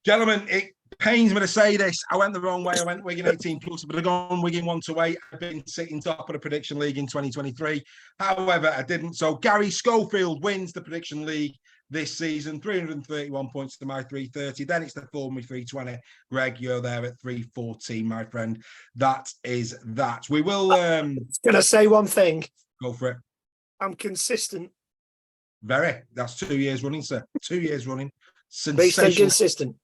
Gentlemen, it pains me to say this. I went the wrong way. I went Wigan 18 plus, but I've gone Wigan 1 to 8. I've been sitting top of the prediction league in 2023. However, I didn't. So Gary Schofield wins the prediction league this season, 331 points to my 330. Then it's the Fulham 320. Greg, you're there at 314, my friend. That is that. We will. Can I say one thing? Go for it. I'm consistent. Very. That's 2 years running, sir. 2 years running. Very consistent.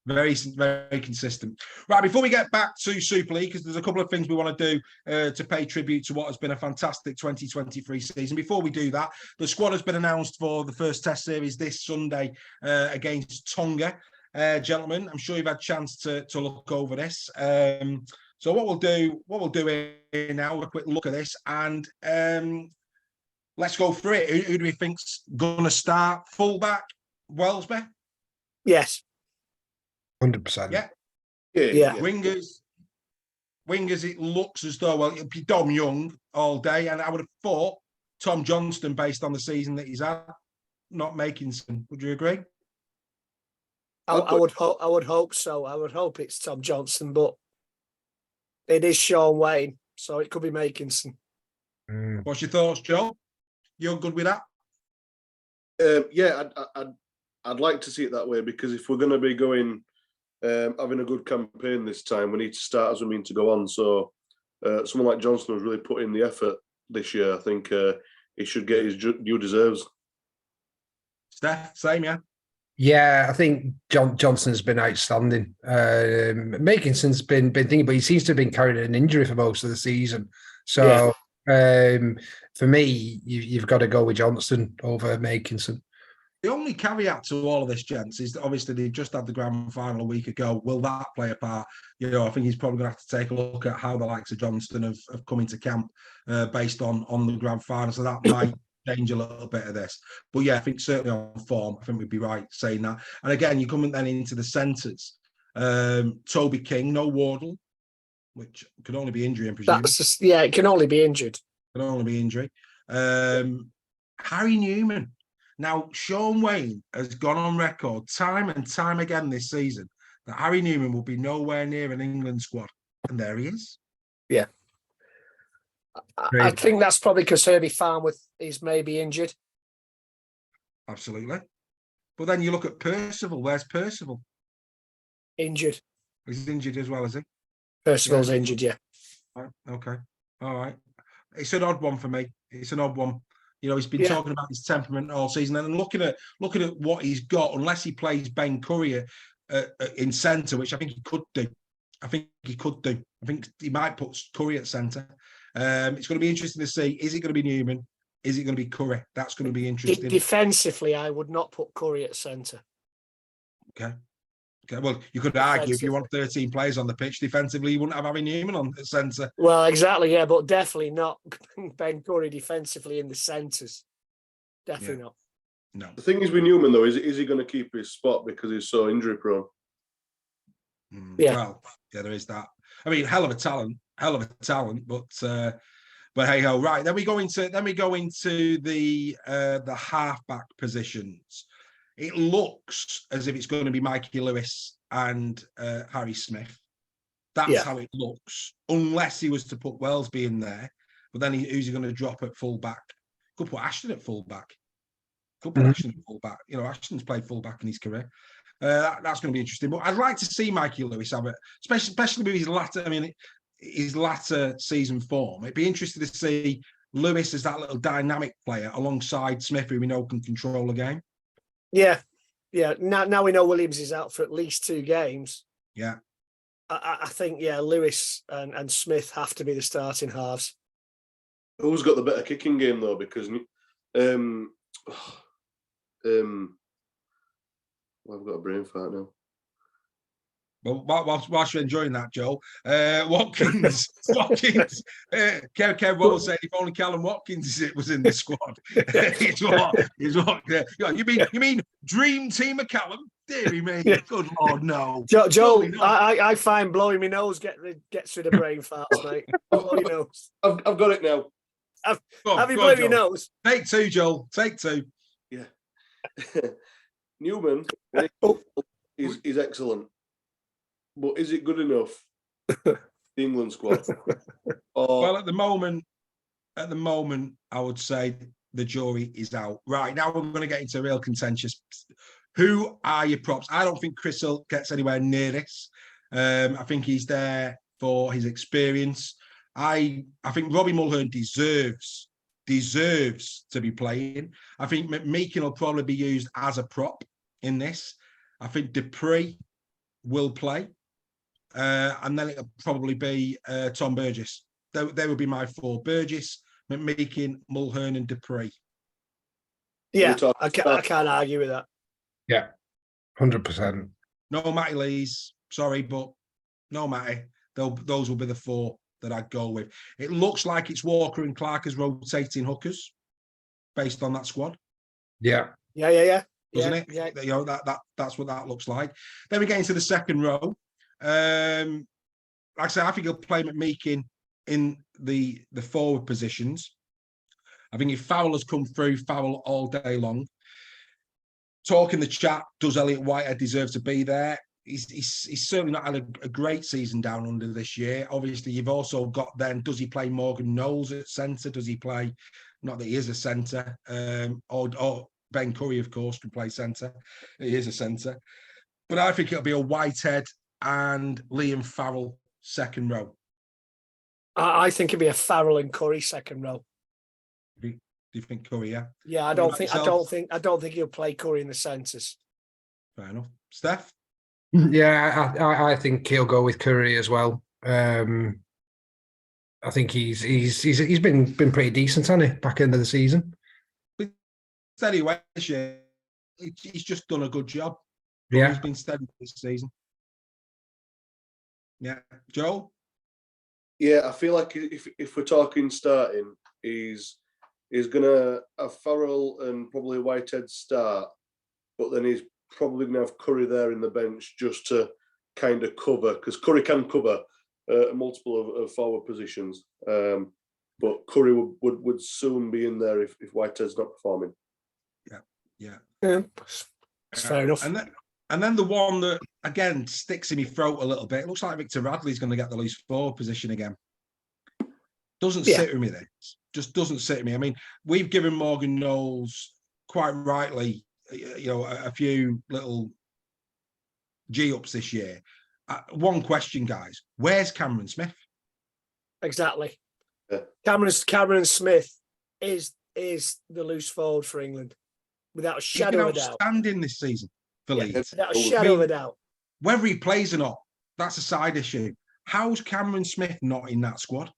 Very, very consistent. Right, before we get back to Super League, because there's a couple of things we want to do to pay tribute to what has been a fantastic 2023 season. Before we do that, the squad has been announced for the first Test series this Sunday against Tonga. Gentlemen, I'm sure you've had a chance to look over this. So what we'll do here now, a quick look at this, and let's go through it. Who do we think's going to start? Fullback, Wellesby? Yes. 100%. Yeah. Wingers, it looks as though, it'll be Dom Young all day, and I would have thought Tom Johnston, based on the season that he's had, not Makinson. Would you agree? I would hope so. I would hope it's Tom Johnston, but it is Sean Wayne, so it could be Makinson. What's your thoughts, Joe? You're good with that? I'd like to see it that way, because if we're going to be going having a good campaign this time, we need to start as we mean to go on. So someone like Johnston has really put in the effort this year. I think he should get his due deserves. Steph, same, yeah? Yeah, I think Johnson's been outstanding. Makinson's been thinking, but he seems to have been carrying an injury for most of the season. So For me, you've got to go with Johnson over Makinson. The only caveat to all of this, gents, is that obviously they just had the grand final a week ago. Will that play a part? You know, I think he's probably going to have to take a look at how the likes of Johnston have come into camp based on the grand final. So that might change a little bit of this. But yeah, I think certainly on form, I think we'd be right saying that. And again, you're coming then into the centres. Toby King, no Wardle, which could only be injury, I presume. That's just, yeah, it can only be injured. Can only be injury. Harry Newman. Now, Sean Wayne has gone on record time and time again this season that Harry Newman will be nowhere near an England squad. And there he is. Yeah. I think that's probably because Herbie Farnworth is maybe injured. Absolutely. But then you look at Percival. Where's Percival? Injured. He's injured as well, is he? Percival's injured, yeah. Right. Okay. All right. It's an odd one for me. It's an odd one. You know, he's been talking about his temperament all season, and looking at what he's got. Unless he plays Ben Curry in centre, which I think he could do. I think he might put Curry at centre. It's going to be interesting to see. Is it going to be Newman? Is it going to be Curry? That's going to be interesting. Defensively, I would not put Curry at centre. Okay. Well, you could argue if you want 13 players on the pitch defensively, you wouldn't have Harry Newman on the centre. Well, exactly, yeah, but definitely not Ben Curry defensively in the centres. Definitely not. No. The thing is with Newman, though, is he going to keep his spot because he's so injury prone? Yeah. Well, yeah, there is that. I mean, hell of a talent, but hey ho, right. Then we go into the halfback positions. It looks as if it's going to be Mikey Lewis and Harry Smith. That's how it looks, unless he was to put Wellesby in there. But then who's he going to drop at fullback? Could put Ashton at fullback. Ashton at fullback. You know, Ashton's played fullback in his career. That's going to be interesting. But I'd like to see Mikey Lewis have it, especially with his latter. I mean, his latter season form. It'd be interesting to see Lewis as that little dynamic player alongside Smith, who we know can control the game. Yeah. Now we know Williams is out for at least 2 games. Yeah. I think, Lewis and Smith have to be the starting halves. Who's got the better kicking game, though? Because I've got a brain fart now. Well, whilst you're enjoying that, Joel, Watkins, Kev Wallace said if only Callum Watkins was in the squad. You mean dream team of Callum? Deary me, good Lord, no. Joel, I find blowing my nose gets rid of brain farts, mate. Blow your nose. I've got it now. Have you blown your nose? Take 2, Joel. Take 2. Yeah. Newman is excellent. But is it good enough? The England squad. Well, at the moment, I would say the jury is out. Right, now we're going to get into real contentious. Who are your props? I don't think Chris Hill gets anywhere near this. I think he's there for his experience. I think Robbie Mulhern deserves to be playing. I think McMeekin will probably be used as a prop in this. I think Dupree will play. And then it'll probably be Tom Burgess. They would be my 4: Burgess, McMeekin, Mulhern, and Dupree. Yeah, I can't argue with that. Yeah, 100%. No Matty Lees, sorry, but no Matty. Those will be the 4 that I'd go with. It looks like it's Walker and Clark as rotating hookers, based on that squad. Yeah. Doesn't it? Yeah. You know, that's what that looks like. Then we get into the second row. Like I said, I think he'll play McMeekin in the forward positions. I think if Fowler's come through, Fowler all day long. Talk in the chat, does Elliot Whitehead deserve to be there? He's certainly not had a great season down under this year. Obviously, you've also got then, does he play Morgan Knowles at centre? Does he play, not that he is a centre, or Ben Curry, of course, can play centre. He is a centre. But I think it'll be a Whitehead and Liam Farrell second row. I think it'd be a Farrell and Curry second row. Do you think Curry? Yeah. Yeah, I don't think he'll play Curry in the centres. Fair enough. Steph? Yeah, I think he'll go with Curry as well. I think he's been pretty decent, hasn't he? Back end of the season. Anyway, this year, he's just done a good job. Yeah, He's been steady this season. Yeah, Joel. Yeah, I feel like if we're talking starting, he's gonna have Farrell and probably Whitehead start, but then he's probably gonna have Curry there in the bench just to kind of cover, because Curry can cover multiple of forward positions. But Curry would soon be in there if Whitehead's not performing. Yeah. That's fair enough. And then the one that, again, sticks in my throat a little bit, it looks like Victor Radley's going to get the loose forward position again. Doesn't sit with me, this. Just doesn't sit with me. I mean, we've given Morgan Knowles, quite rightly, a few little G-ups this year. One question, guys. Where's Cameron Smith? Exactly. Yeah. Cameron Smith is the loose forward for England, without a shadow of a doubt. Outstanding this season for Leeds. Without a shadow of a doubt. Whether he plays or not, that's a side issue. How's Cameron Smith not in that squad?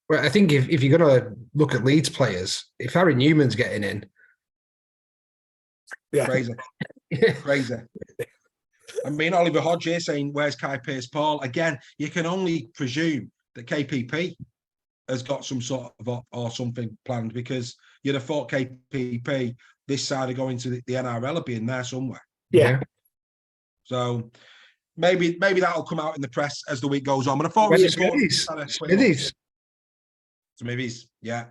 Well, I think if you're going to look at Leeds players, if Harry Newman's getting in, Crazy. Crazy. I mean, Oliver Hodge here saying, where's Kai Pearce-Paul? Again, you can only presume that KPP has got some sort of or something planned, because you'd have thought KPP this side of going to the NRL will be in there somewhere. Yeah. So maybe that'll come out in the press as the week goes on. But I thought Smithies, yeah,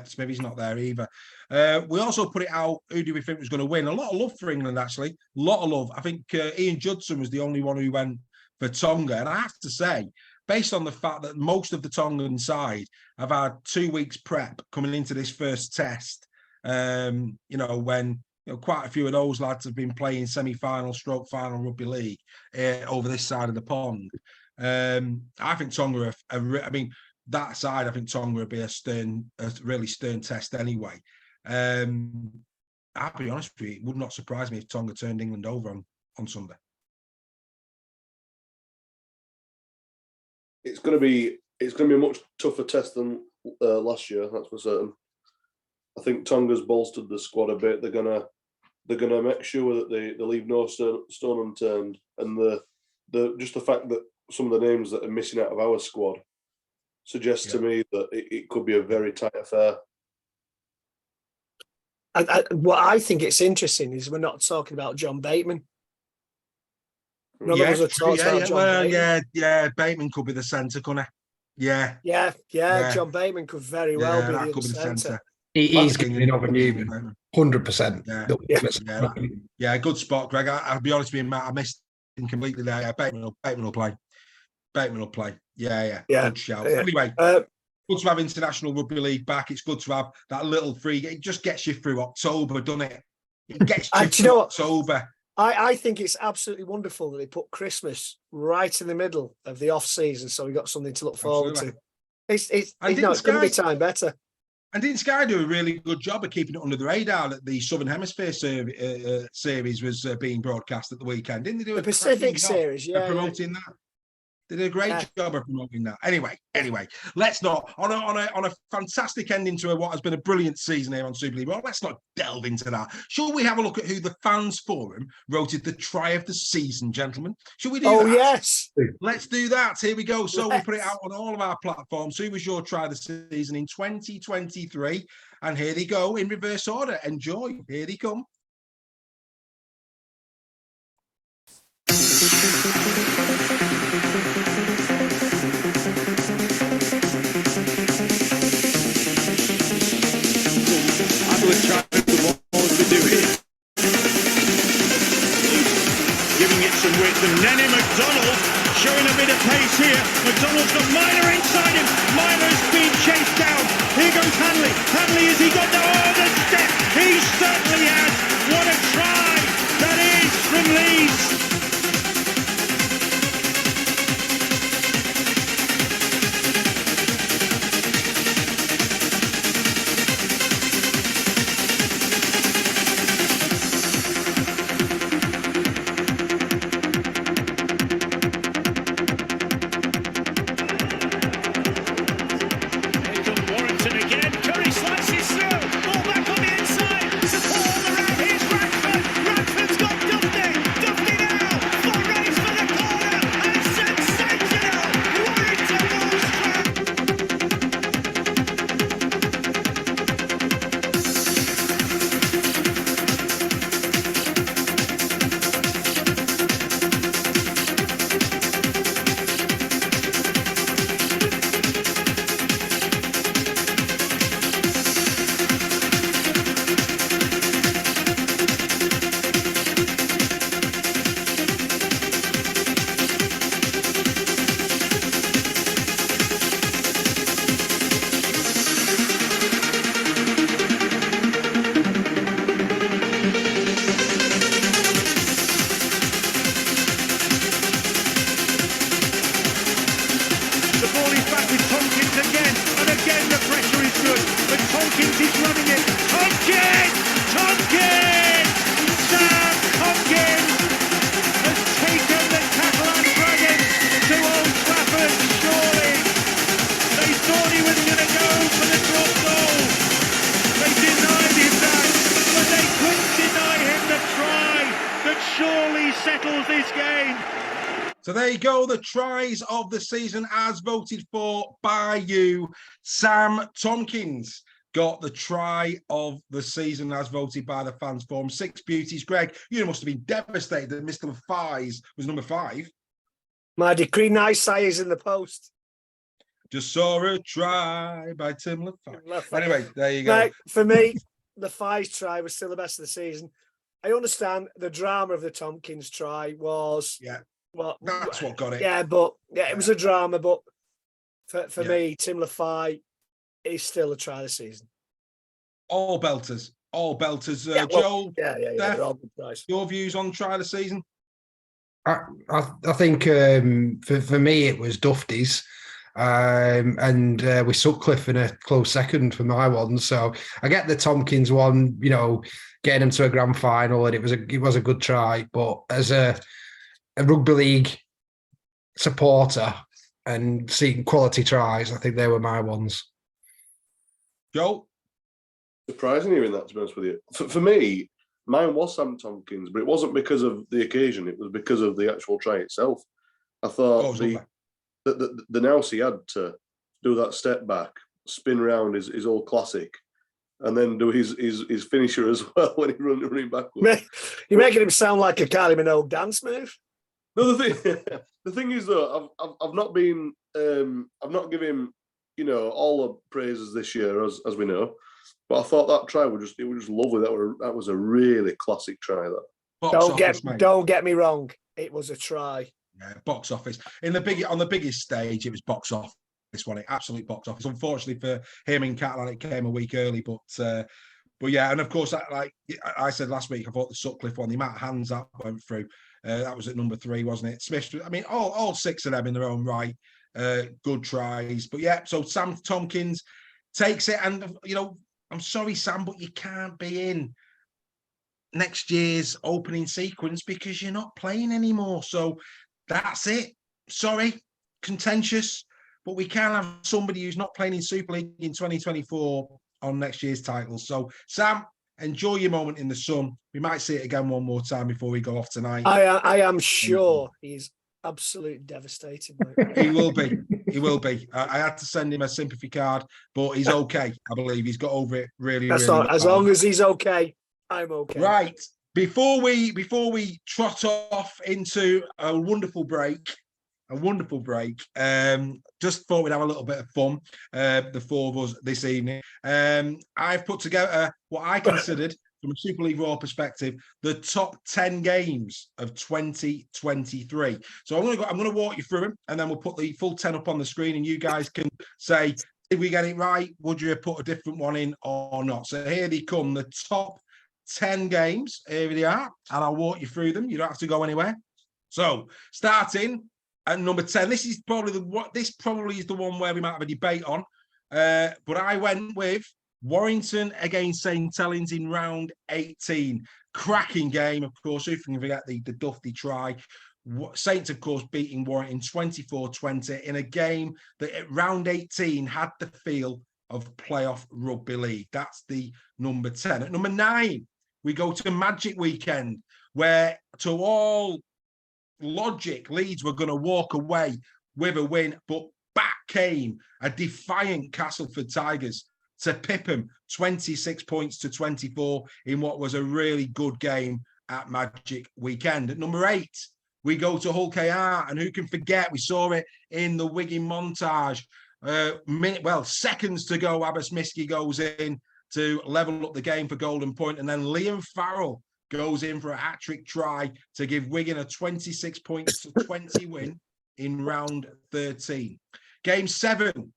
Smithies not there either. We also put it out, who do we think was going to win? A lot of love for England, actually. A lot of love. I think Ian Judson was the only one who went for Tonga. And I have to say, based on the fact that most of the Tongan side have had 2 weeks prep coming into this first test, when quite a few of those lads have been playing semi-final stroke final rugby league over this side of the pond. I think Tonga that side, I think Tonga would be a really stern test anyway. I'll be honest with you, it would not surprise me if Tonga turned England over on Sunday. It's going to be a much tougher test than last year. That's for certain. I think Tonga's bolstered the squad a bit. They're gonna make sure that they leave no stone unturned, and the fact that some of the names that are missing out of our squad suggests to me that it could be a very tight affair. What I think it's interesting is we're not talking about John Bateman. None of us are talking about John Bateman. Bateman could be the centre, couldn't he? Yeah. John Bateman could very well be the centre. He's getting over Newman, 100%. Yeah, good spot, Greg. I'll be honest with you, Matt, I missed him completely there. Yeah, Bateman will play. Yeah. Good shout. Anyway, good to have International Rugby League back. It's good to have that little free. It just gets you through October, doesn't it? It gets you through October. I think it's absolutely wonderful that they put Christmas right in the middle of the off season, so we got something to look forward to. It's going to be time better. And didn't Sky do a really good job of keeping it under the radar that the Southern Hemisphere series was being broadcast at the weekend? Didn't they do the Pacific series? Yeah, promoting that. They did a great job of promoting that. Anyway, let's not on a fantastic ending to what has been a brilliant season here on Super League. Well, let's not delve into that. Shall we have a look at who the Fans Forum voted the try of the season, gentlemen? Shall we do that? Oh, yes. Let's do that. Here we go. So we put it out on all of our platforms. Who was your try of the season in 2023? And here they go in reverse order. Enjoy. Here they come. Giving it some width, and Nenny McDonald showing a bit of pace here. McDonald's got Myler inside him. Myler's been chased down. Here goes Hanley. Hanley, has he got the step? He certainly has. What a try that is from Leeds. He settles this game. So there you go, the tries of the season as voted for by you. Sam Tompkins got the try of the season as voted by the fans forum. Six Beauties. Greg, you must have been devastated that Mr. Lafayes was number 5. My decree nice is in the post. Just saw a try by Tim Lafayes. Anyway, there you go. Right, for me, the Lafayes try was still the best of the season. I understand the drama of the Tompkins try was... Yeah. Well, that's what got it. Yeah, but it was a drama. But for me, Tim Lafayes is still a try of the season. All belters. Joel, Steph, all good tries. your views on try of the season? I think for me it was Duffy's, and with Sutcliffe in a close second for my one. So I get the Tompkins one, getting him to a grand final, and it was a good try. But as a rugby league supporter and seeing quality tries, I think they were my ones. Joe? Surprising hearing that, to be honest with you. For me, mine was Sam Tompkins, but it wasn't because of the occasion. It was because of the actual try itself. I thought the nous he had to do that step back, spin round his old classic, and then do his finisher as well when he running backwards. You're making him sound like a Kylie Minogue dance move. No, the thing is though, I've not been I've not given him all the praises this year as we know, but I thought that try was just lovely. That was a really classic try. That don't get me wrong, it was a try. Yeah, box office on the biggest stage. It was box office. This one, absolute box office. Unfortunately for him in Catalan, it came a week early, but yeah, and of course, like I said last week, I thought the Sutcliffe one, the amount of hands that went through. That was at number 3, wasn't it? Smith, I mean, all 6 of them in their own right, good tries. But yeah, so Sam Tompkins takes it, and I'm sorry, Sam, but you can't be in next year's opening sequence because you're not playing anymore. So that's it. Sorry, contentious, but we can't have somebody who's not playing in Super League in 2024 on next year's title. So Sam, enjoy your moment in the sun. We might see it again one more time before we go off tonight. I am sure he's absolutely devastated. He will be. He will be. I had to send him a sympathy card, but he's okay. I believe he's got over it really. That's really all. As long as he's okay, I'm okay. Right. Before we trot off into a wonderful break, just thought we'd have a little bit of fun, the 4 of us this evening. I've put together what I considered, from a Super League Raw perspective, the top 10 games of 2023. So I'm going to walk you through them, and then we'll put the full 10 up on the screen, and you guys can say, did we get it right? Would you have put a different one in or not? So here they come, the top 10 games. Here they are, and I'll walk you through them. You don't have to go anywhere. So starting at number 10, this is probably is the one where we might have a debate on. But I went with Warrington against St. Helens in round 18. Cracking game, of course. Who can forget the Duffy try? Saints, of course, beating Warrington 24-20 in a game that at round 18 had the feel of playoff rugby league. That's the number 10. At number 9, we go to Magic Weekend, where to all logic, Leeds were going to walk away with a win, but back came a defiant Castleford Tigers to pip them 26 points to 24 in what was a really good game at Magic Weekend. At number 8, we go to Hull KR, and who can forget, we saw it in the Wigan montage. Seconds to go, Abbas Miski goes in to level up the game for Golden Point, and then Liam Farrell goes in for a hat-trick try to give Wigan a 26 points to 20 win in round 13. Game 7,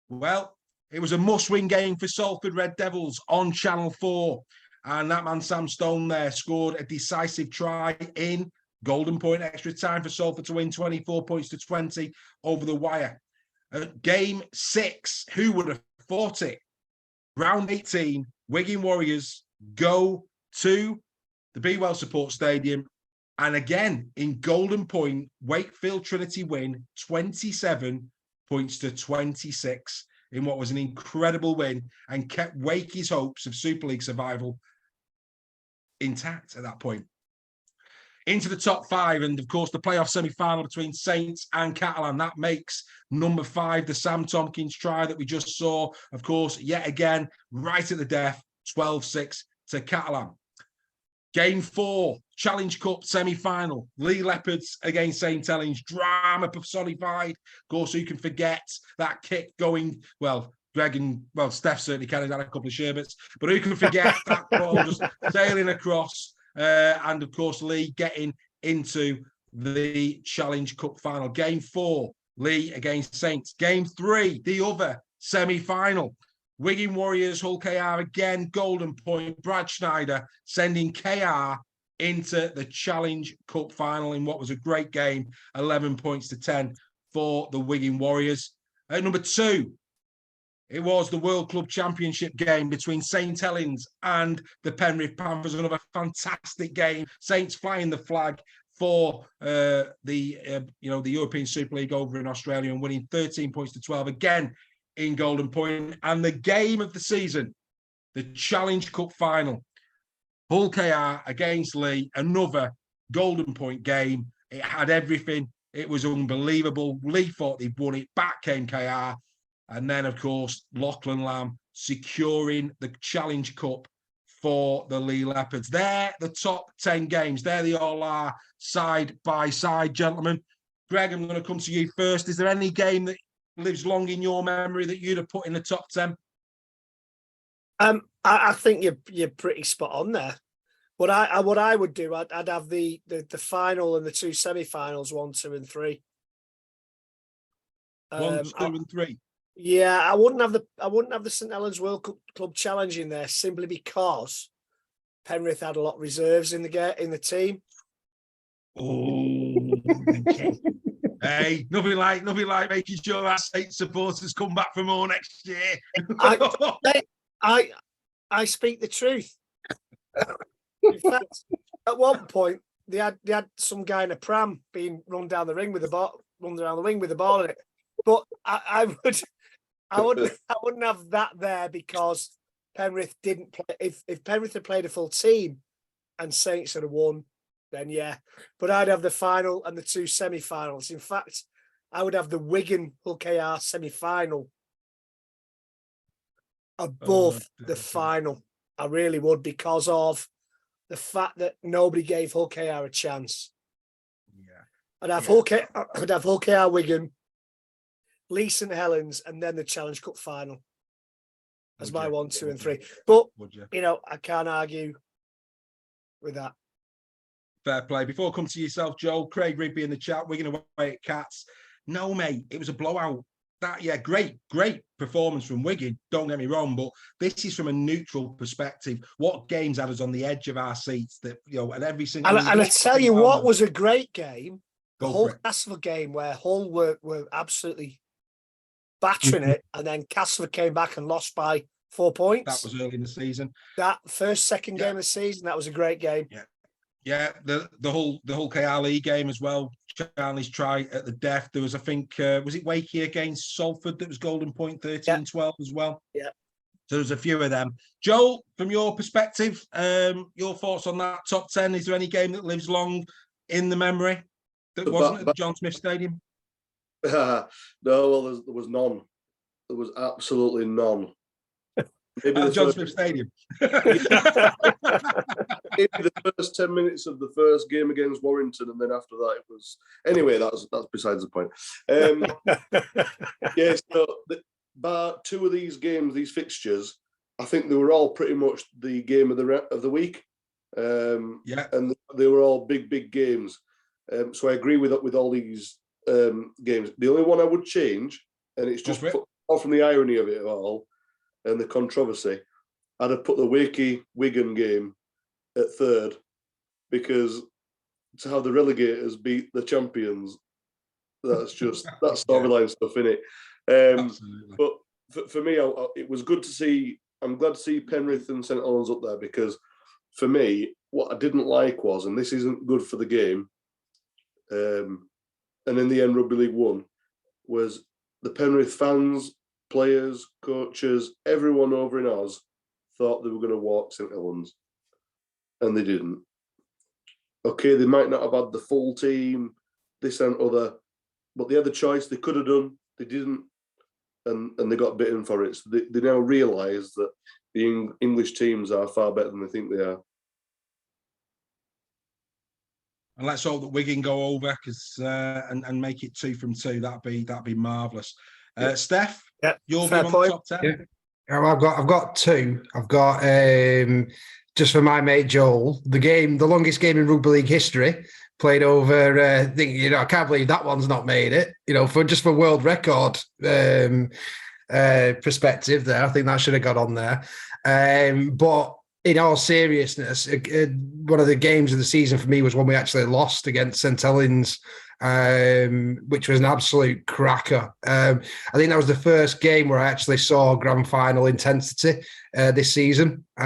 well, it was a must-win game for Salford Red Devils on Channel 4, and that man Sam Stone there scored a decisive try in Golden Point extra time for Salford to win 24 points to 20 over the wire. Game 6, who would have thought it? Round 18, Wigan Warriors go to the Be Well Support Stadium, and again in Golden Point, Wakefield Trinity win 27 points to 26 in what was an incredible win and kept Wakey's hopes of Super League survival intact at that point. into the top 5, and of course the playoff semi-final between Saints and Catalan. That makes number 5 the Sam Tompkins try that we just saw. Of course, yet again, right at the death, 12-6 to Catalan. Game 4, Challenge Cup semi-final, Lee Leopards against St. Helens. Drama personified. Of course, who can forget that kick going, well, Greg and, well, Steph certainly can have had a couple of sherbets, but who can forget that ball just sailing across, and of course, Lee getting into the Challenge Cup final. Game 4, Lee against Saints. Game 3, the other semi-final. Wigan Warriors, Hull KR again, Golden Point. Brad Schneider sending KR into the Challenge Cup final in what was a great game, 11 points to 10 for the Wigan Warriors. At number 2, it was the World Club Championship game between St. Helens and the Penrith Panthers. Another fantastic game. Saints flying the flag for the European Super League over in Australia and winning 13 points to 12 again in Golden Point. And the game of the season, the Challenge Cup final, Hull KR against Lee, another Golden Point game. It had everything. It was unbelievable. Lee thought they'd won it. Back came KR. And then, of course, Lachlan Lamb securing the Challenge Cup for the Lee Leopards. They're the top 10 games. There they all are, side by side, gentlemen. Greg, I'm going to come to you first. Is there any game that lives long in your memory that you'd have put in the top 10? I think you're pretty spot on there. What I would do, I'd have the final and the 2 semi-finals, 1, 2, and 3. 1, 2, and 3. Yeah, I wouldn't have the St. Helens World Club Challenge in there simply because Penrith had a lot of reserves in the team. Oh, hey, nothing like making sure our state supporters come back for more next year. I speak the truth. In fact, at one point they had some guy in a pram being run down the ring with the ball in it. But I wouldn't have that there because Penrith didn't play. If Penrith had played a full team and Saints had won, then yeah. But I'd have the final and the 2 semi-finals. In fact, I would have the Wigan Hull KR semi-final above the final. I really would, because of the fact that nobody gave Hull KR a chance. Yeah. I'd have Hull KR Wigan, Lee St. Helens, and then the Challenge Cup final as my 1, 2, and 3. But I can't argue with that. Fair play. Before I come to yourself, Joel, Craig Rigby in the chat, Wigan away at Cats. No, mate, it was a blowout. Great performance from Wigan. Don't get me wrong, but this is from a neutral perspective. What games had us on the edge of our seats? That and every single. And I tell you what was a great game. The whole Castleford game where Hull were absolutely battering it, and then Castleford came back and lost by 4 points. That was early in the season. That second game of the season, that was a great game. Yeah, the whole KR League game as well. Charlie's try at the death. There was, I think, was it Wakey against Salford that was Golden Point 13-12 as well? Yeah. So there's a few of them. Joel, from your perspective, your thoughts on that top 10? Is there any game that lives long in the memory that wasn't at John Smith Stadium? No, well, there was none. There was absolutely none. Maybe the John Smith Stadium. Maybe the first 10 minutes of the first game against Warrington, and then after that it was. Anyway, that's besides the point. So bar 2 of these games, these fixtures, I think they were all pretty much the game of the week. And they were all big games. So I agree with all these games. The only one I would change, and it's just off from the irony of it all and the controversy, I'd have put the Wakey Wigan game at 3rd, because to have the relegators beat the champions, that's storyline stuff, innit? But for me, it was good to see. I'm glad to see Penrith and St. Helens up there, because for me, what I didn't like was, and this isn't good for the game, and in the end Rugby League won, was the Penrith fans, players, coaches, everyone over in Oz thought they were going to walk St. Helens, and they didn't. okay, they might not have had the full team, this and other, but they had the choice. They could have done, they didn't, and they got bitten for it. So they now realise that the English teams are far better than they think they are. And let's hope that Wigan go over and make it 2 from 2. That'd be marvellous. Steph, you'll be on the top 10. Yeah. I've got 2. I've got just for my mate Joel, the longest game in rugby league history, played over. I can't believe that one's not made it. For world record perspective, there, I think that should have got on there. But in all seriousness, one of the games of the season for me was when we actually lost against St Helens, which was an absolute cracker. I think that was the first game where I actually saw grand final intensity this season. So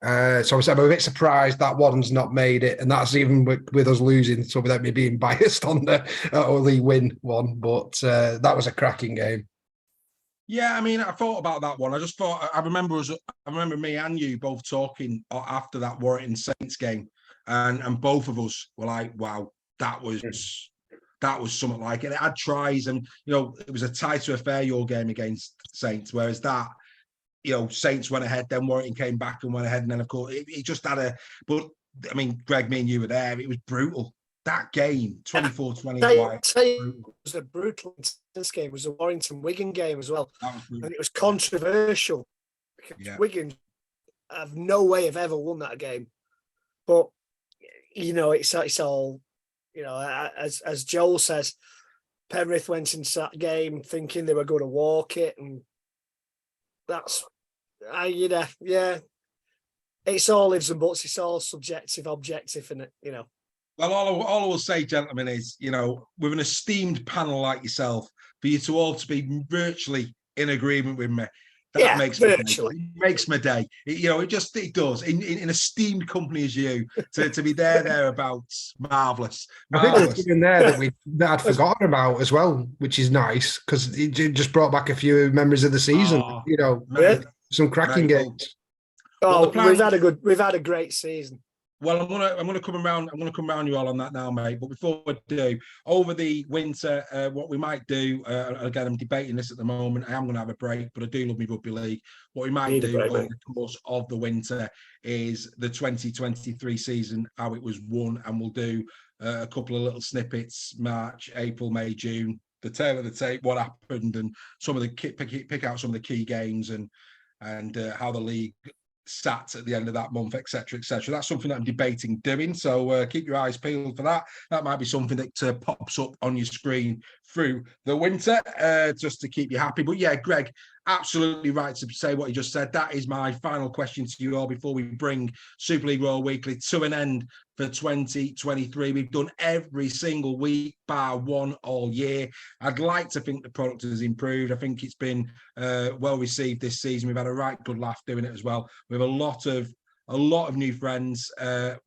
I'm a bit surprised that one's not made it, and that's even with us losing. So without me being biased on the only win one, but that was a cracking game. Yeah, I mean, I thought about that one. I just thought I remember me and you both talking after that Warrington Saints game, and both of us were like, "Wow, that was something like it." It had tries, and it was a tighter affair, your game against Saints, whereas that, Saints went ahead, then Warrington came back and went ahead, and then of course it just had a. But I mean, Greg, me and you were there. It was brutal. That game, 24-20. It was a brutal. This game was a Warrington-Wigan game as well, and it was controversial because Wigan have no way of ever won that game. But it's all as Joel says, Penrith went into that game thinking they were going to walk it, and that's it's all ifs and buts. It's all subjective, objective, and Well, all I will say, gentlemen, is, with an esteemed panel like yourself, for you to all to be virtually in agreement with me, that makes my day. It does. In an esteemed company as you, to be thereabouts, marvellous. I think there's something there that I'd forgotten about as well, which is nice because it just brought back a few memories of the season. Some cracking games. We've had a great season. Well, I'm gonna come around. I'm gonna come around you all on that now, mate. But before we do, over the winter, what we might do, again, I'm debating this at the moment. I am gonna have a break, but I do love my rugby league. What we might do over the course of the winter is the 2023 season, how it was won, and we'll do a couple of little snippets: March, April, May, June, the tail of the tape, what happened, and some of the pick out some of the key games and how the league sat at the end of that month, etc., etc. That's something that I'm debating doing. So keep your eyes peeled for that. That might be something that pops up on your screen through the winter, just to keep you happy. But yeah, Greg, absolutely right to say what you just said. That is my final question to you all before we bring Super League Raw Weekly to an end for 2023. We've done every single week bar one all year. I'd like to think the product has improved. I think it's been well received this season. We've had a right good laugh doing it as well. We have a lot of new friends. I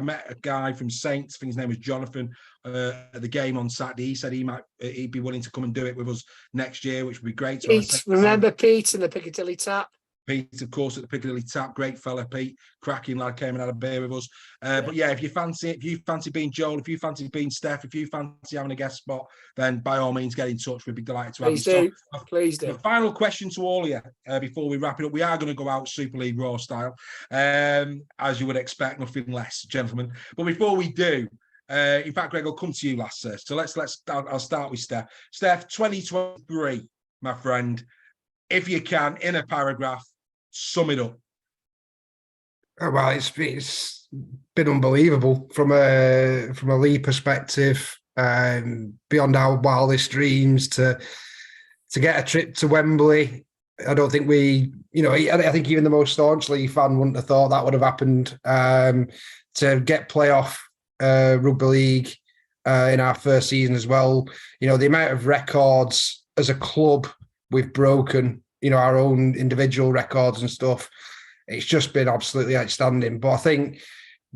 met a guy from Saints, I think his name was Jonathan, at the game on Saturday. He said he'd be willing to come and do it with us next year, which would be great. Remember Pete and the Piccadilly Tap? Pete, of course, at the Piccadilly Tap, great fella, Pete, cracking lad, came and had a beer with us. But yeah, if you fancy being Joel, if you fancy being Steph, if you fancy having a guest spot, then by all means get in touch. We'd be delighted to have you. Please do. The final question to all of you before we wrap it up. We are going to go out Super League Raw style, as you would expect, nothing less, gentlemen. But before we do, in fact, Greg, I'll come to you last, sir. So I'll start with Steph. Steph, 2023, my friend. If you can, in a paragraph, sum it up. Well, it's been unbelievable from a league perspective, beyond our wildest dreams to get a trip to Wembley. I don't think I think even the most staunch League fan wouldn't have thought that would have happened. To get playoff rugby league in our first season as well. The amount of records as a club we've broken, our own individual records and stuff. It's just been absolutely outstanding. But I think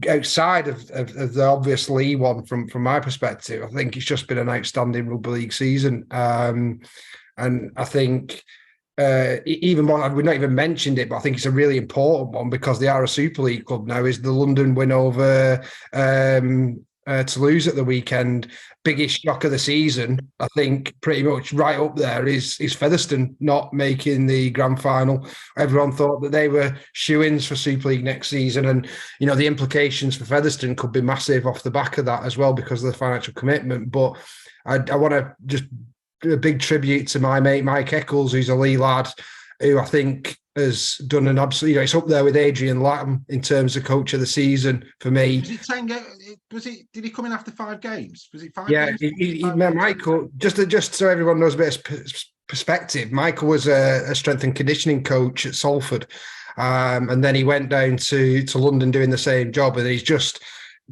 outside of the obvious League one, from my perspective, I think it's just been an outstanding rugby league season. And I think even one, we've not even mentioned it, but I think it's a really important one because they are a Super League club now, is the London win over Toulouse at the weekend. Biggest shock of the season, I think, pretty much right up there is Featherstone not making the grand final. Everyone thought that they were shoo-ins for Super League next season, and the implications for Featherstone could be massive off the back of that as well because of the financial commitment. But I want to just a big tribute to my mate Mike Eccles, who's a Lee lad, who I think has done an absolute. It's up there with Adrian Latham in terms of coach of the season for me. Was it 10 games? Did he come in after 5 games? Was it 5 games? Yeah, Michael. Just so everyone knows a bit of perspective, Michael was a strength and conditioning coach at Salford, and then he went down to London doing the same job, and he's just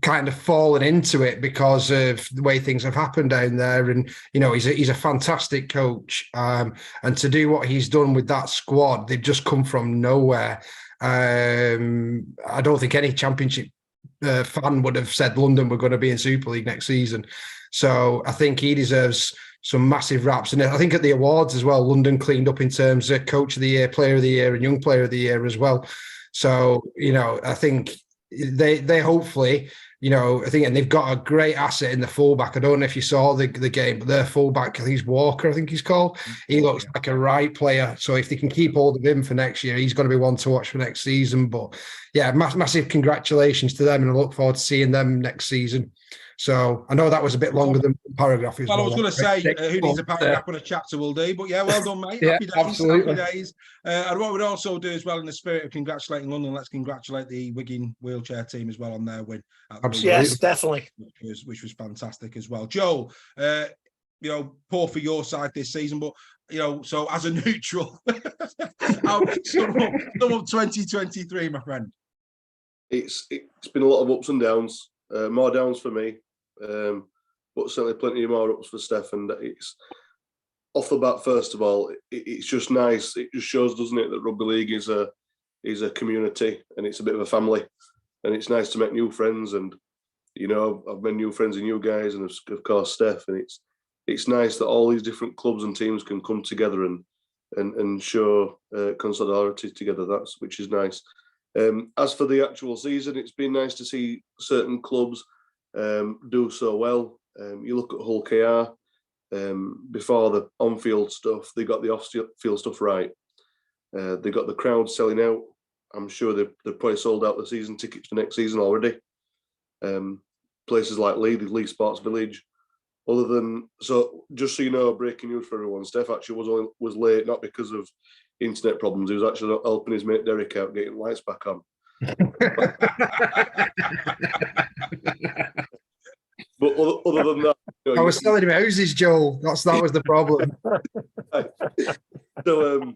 kind of fallen into it because of the way things have happened down there. And he's a fantastic coach, and to do what he's done with that squad, they've just come from nowhere. I don't think any Championship fan would have said London were going to be in Super League next season. So I think he deserves some massive raps. And I think at the awards as well, London cleaned up in terms of Coach of the Year, Player of the Year and Young Player of the Year as well. So, I think they hopefully, I think, and they've got a great asset in the fullback. I don't know if you saw the game, but their fullback, I think he's Walker, I think he's called. He looks like a right player. So if they can keep hold of him for next year, he's going to be one to watch for next season. But yeah, massive congratulations to them, and I look forward to seeing them next season. So I know that was a bit longer than the paragraph. Well, I was going to say, who needs a paragraph when a chapter will do? But yeah, well done, mate. Yeah, happy days, absolutely. Happy days. And what we'd also do as well, in the spirit of congratulating London, let's congratulate the Wigan wheelchair team as well on their win. Absolutely. Yes, definitely. Which was fantastic as well. Joel, poor for your side this season, but so as a neutral, how sum up 2023, my friend? It's been a lot of ups and downs, more downs for me, but certainly plenty more ups for Steph. And it's off the bat, first of all, it's just nice. It just shows, doesn't it, that rugby league is a community and it's a bit of a family, and it's nice to make new friends. And I've made new friends in you guys, and of course Steph. And it's nice that all these different clubs and teams can come together and show solidarity together. Which is nice. As for the actual season, it's been nice to see certain clubs do so well. You look at Hull KR, before the on-field stuff, they got the off-field stuff right. They got the crowd selling out. I'm sure they've probably sold out the season tickets for next season already. Places like Lee Sports Village. So just so you know, breaking news for everyone, Steph actually was late, not because of internet problems. He was actually helping his mate Derek out getting lights back on. But other than that, I was selling him houses, Joel. That was the problem. So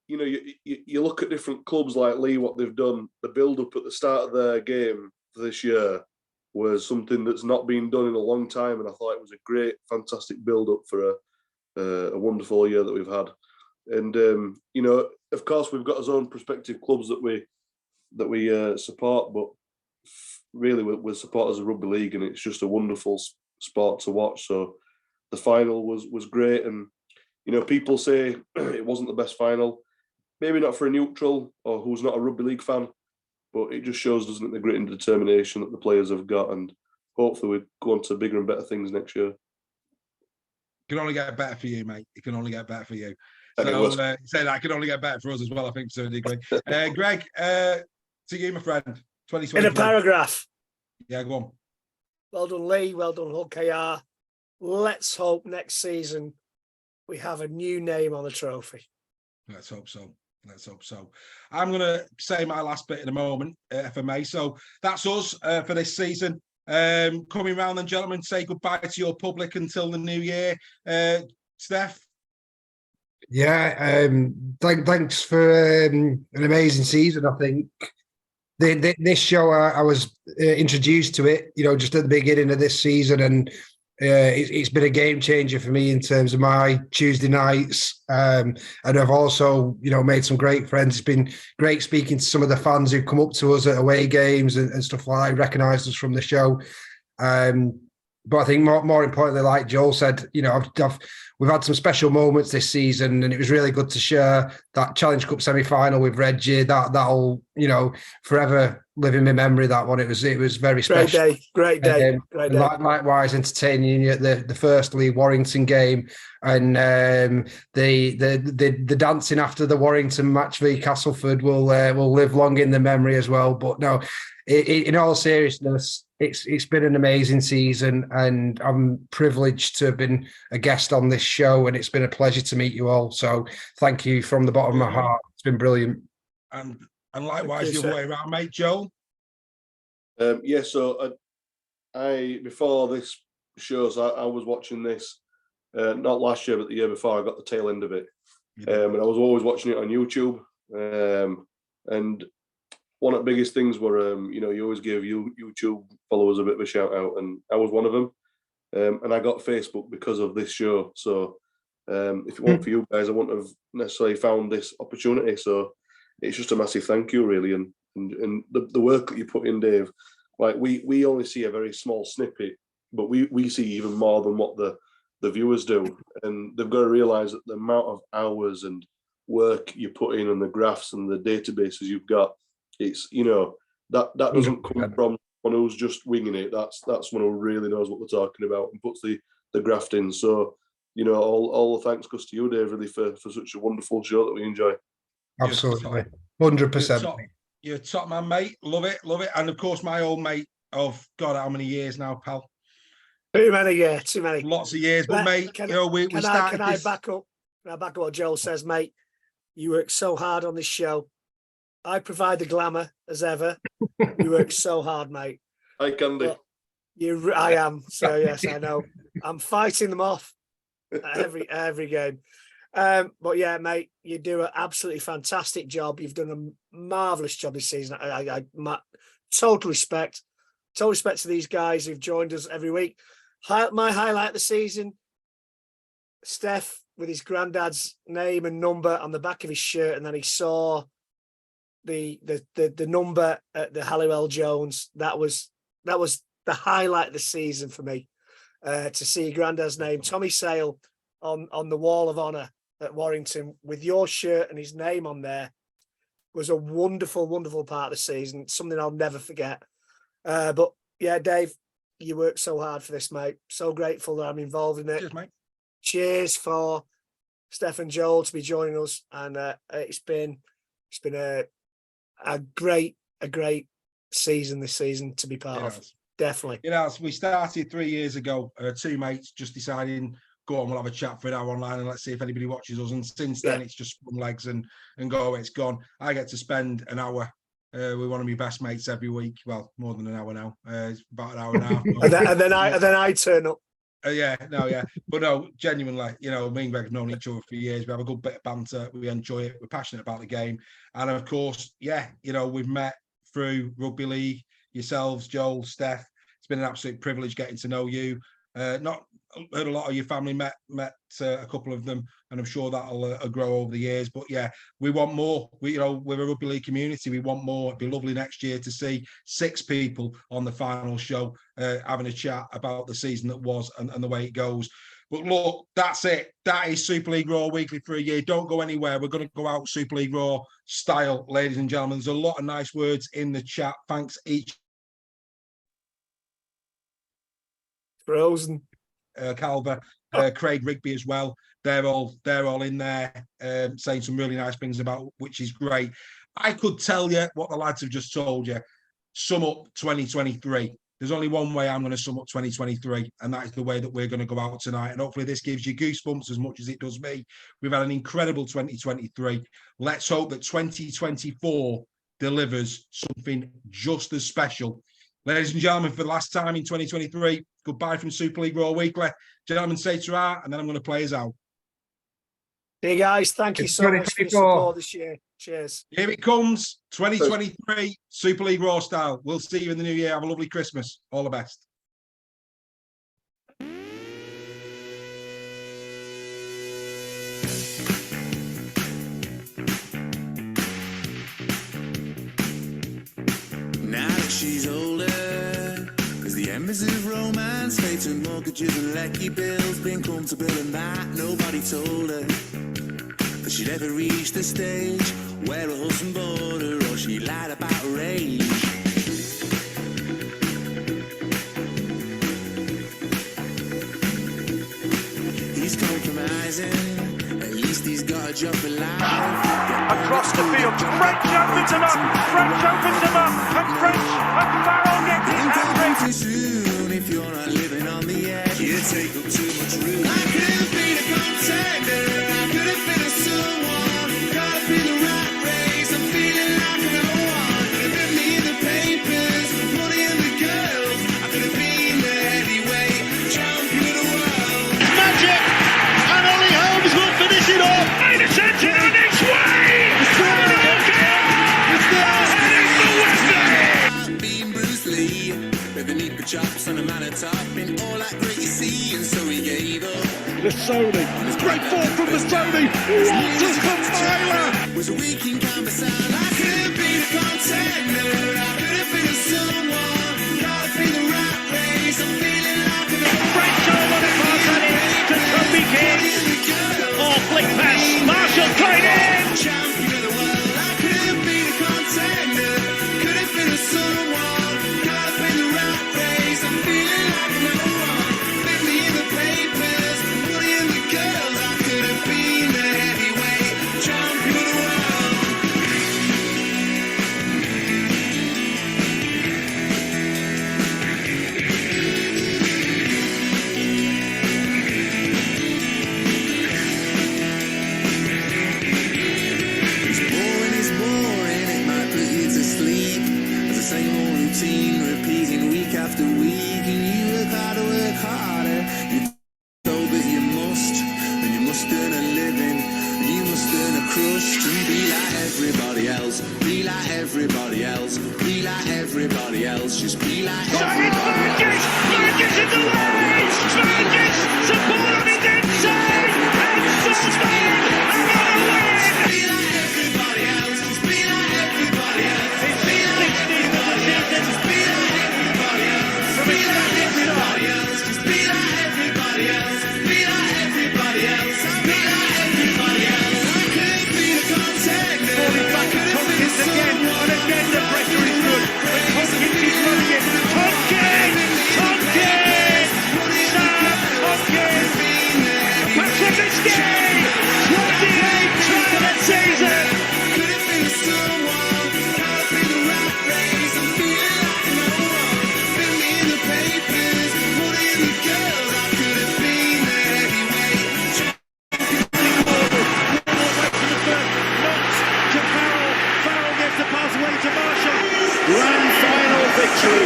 you look at different clubs like Lee, what they've done. The build-up at the start of their game for this year was something that's not been done in a long time, and I thought it was a great, fantastic build-up for a wonderful year that we've had. And of course, we've got our own prospective clubs that we support, but really we're supporters of rugby league, and it's just a wonderful sport to watch. So the final was great, and people say it wasn't the best final. Maybe not for a neutral or who's not a rugby league fan, but it just shows, doesn't it, the grit and determination that the players have got, and hopefully we go on to bigger and better things next year. It can only get better for you, mate. It can only get better for you. So say that can only get better for us as well, I think, to a degree. Greg, to you, my friend. 2023. In a paragraph. Yeah, go on. Well done, Lee. Well done, Hull KR. Let's hope next season we have a new name on the trophy. Let's hope so. I'm going to say my last bit in a moment, if I may. So that's us for this season. Coming round then, gentlemen, say goodbye to your public until the new year. Steph? Yeah, thanks for an amazing season, I think. This show, I was introduced to it, just at the beginning of this season, and it's been a game changer for me in terms of my Tuesday nights. And I've also, made some great friends. It's been great speaking to some of the fans who come up to us at away games and stuff like that, recognised us from the show. But I think more importantly, like Joel said, you know, we've had some special moments this season, and it was really good to share that Challenge Cup semi-final with Reggie. That'll, you know, forever live in my memory. That one, it was very special. Great day. Likewise, entertaining you at the first Lee Warrington game, and the dancing after the Warrington match v Castleford will live long in the memory as well. But no, in all seriousness, it's been an amazing season, and I'm privileged to have been a guest on this show, and it's been a pleasure to meet you all. So thank you from the bottom of my heart. It's been brilliant. And likewise the other way around, mate, Joel. So I before this shows, I was watching this not last year but the year before. I got the tail end of it, and I was always watching it on YouTube. And one of the biggest things were, you know, you always give YouTube followers a bit of a shout out, and I was one of them. And I got Facebook because of this show. So if it weren't for you guys, I wouldn't have necessarily found this opportunity. So it's just a massive thank you, really, and the work that you put in, Dave. Like we only see a very small snippet, but we see even more than what the viewers do, and they've got to realise that the amount of hours and work you put in, and the graphs and the databases you've got, it's, you know, that doesn't come from someone who's just winging it. That's someone who really knows what they're talking about and puts the graft in. So, you know, all the thanks goes to you, Dave, really, for such a wonderful show that we enjoy. Absolutely, 100%. You're a top man, mate. Love it. And of course, my old mate of God, how many years now, pal? Too many. Lots of years, but mate, can I back up what Joel says, mate? You work so hard on this show. I provide the glamour as ever. You work so hard, mate. Hi, Candy. I am. So yes, I know. I'm fighting them off every game. But yeah, mate, you do an absolutely fantastic job. You've done a marvelous job this season. Total respect to these guys who've joined us every week. My highlight of the season, Steph with his granddad's name and number on the back of his shirt, and then he saw the number at the Halliwell Jones. That was the highlight of the season for me. To see granddad's name, Tommy Sale, on the wall of honour at Warrington with your shirt and his name on there was a wonderful, wonderful part of the season. Something I'll never forget. But yeah, Dave, you worked so hard for this, mate. So grateful that I'm involved in it. Cheers, mate. Cheers for Steph and Joel to be joining us, and it's been a great season this season to be part of. Definitely. You know, we started 3 years ago. Two mates just deciding, go on, we'll have a chat for an hour online and let's see if anybody watches us. And since then, it's just sprung legs and go. It's gone. I get to spend an hour with one of my best mates every week. Well, more than an hour now. It's about an hour and a half. and then I turn up. But no, genuinely, you know, me and Greg have known each other for years. We have a good bit of banter. We enjoy it. We're passionate about the game. And of course, yeah, you know, we've met through rugby league, yourselves, Joel, Steph. It's been an absolute privilege getting to know you. Not heard a lot of your family, met a couple of them, and I'm sure that'll grow over the years. But yeah, we want more. We're a rugby league community. We want more. It'd be lovely next year to see 6 people on the final show having a chat about the season that was and the way it goes. But look, that's it. That is Super League Raw weekly for a year. Don't go anywhere. We're going to go out Super League Raw style, ladies and gentlemen. There's a lot of nice words in the chat. Thanks each. Frozen. Calver, Craig Rigby as well. They're all in there saying some really nice things about, which is great. I could tell you what the lads have just told you. Sum up 2023. There's only one way I'm going to sum up 2023, and that is the way that we're going to go out tonight. And hopefully this gives you goosebumps as much as it does me. We've had an incredible 2023. Let's hope that 2024 delivers something just as special. Ladies and gentlemen, for the last time in 2023, goodbye from Super League Raw Weekly. Gentlemen, say ta-ra, and then I'm going to play us out. Hey guys, thank you so much for the support this year. Cheers. Here it comes, 2023 Super League Raw style. We'll see you in the new year. Have a lovely Christmas. All the best. Now that she's older, is the Memories of romance, fate and mortgages and lecky bills. Been comfortable in that, nobody told her that she'd ever reach the stage where her husband bored her or she lied about her age. He's compromising, at least he's got a job for life. Across the field, French opens him up, French opens him up, and French and Farrell gets his hat-trick. Too soon if you're not living on the edge. You take up too much room. I could have been a contender. I could have been a someone. Caught up in the rat race. I'm feeling like no one. Could have been me in the papers, money and the girls. I could have been the heavyweight champion of the world. Magic! And Ollie Holmes will finish it off! Main ascension on its way! Being Bruce Lee, with the need for chops on a man at top, in all that great you see, and so he gave up. Massoni, great ball from Massoni! What a compiler! Was a week in canvas and I could have been a contender. I could have been a someone. Caught up in the rat race. I'm feeling like an French over the pass and in to Toby King. Oh, flick pass, Marshall played in! champion of the world. I could have been a contender. Could have been a someone. Caught up in the rat race. I'm feeling like no one. Bit me in the papers, money and the girls. I could have been the heavyweight champion of the world. It's boring, it might put you to sleep. It's the same old routine, repeating week after week. And you work harder, work harder. You're told that you must, and you must earn a living. And you must earn a crust and be like everybody else. Be like everybody else. Be like everybody else. Just be like everybody else. Burgess in the way! Burgess! Support on his inside! And Sutton! Another win! Be like everybody else. Just be like everybody else. It's his 16th of the season. Be like everybody else. From his second start. Just be like everybody else. Be like everybody else. Be like everybody else. I could have been a contender. Falling back to Tompkins again, and again the pressure is good. But Tompkins is running it. Tompkins! Tompkins! Sam Tompkins! Pass of this game! 28 try of the season! Could have been someone. Caught up in the rat race. I'm feeling like no one. Been me in the papers, money and the girls. I could have been the heavyweight. To Farrell. Farrell gets the pass away to Marshall. Grand final victory.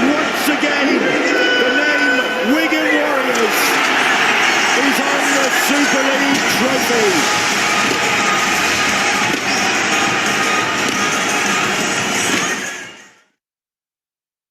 Once again, the name Wigan Warriors is on the Super League trophy.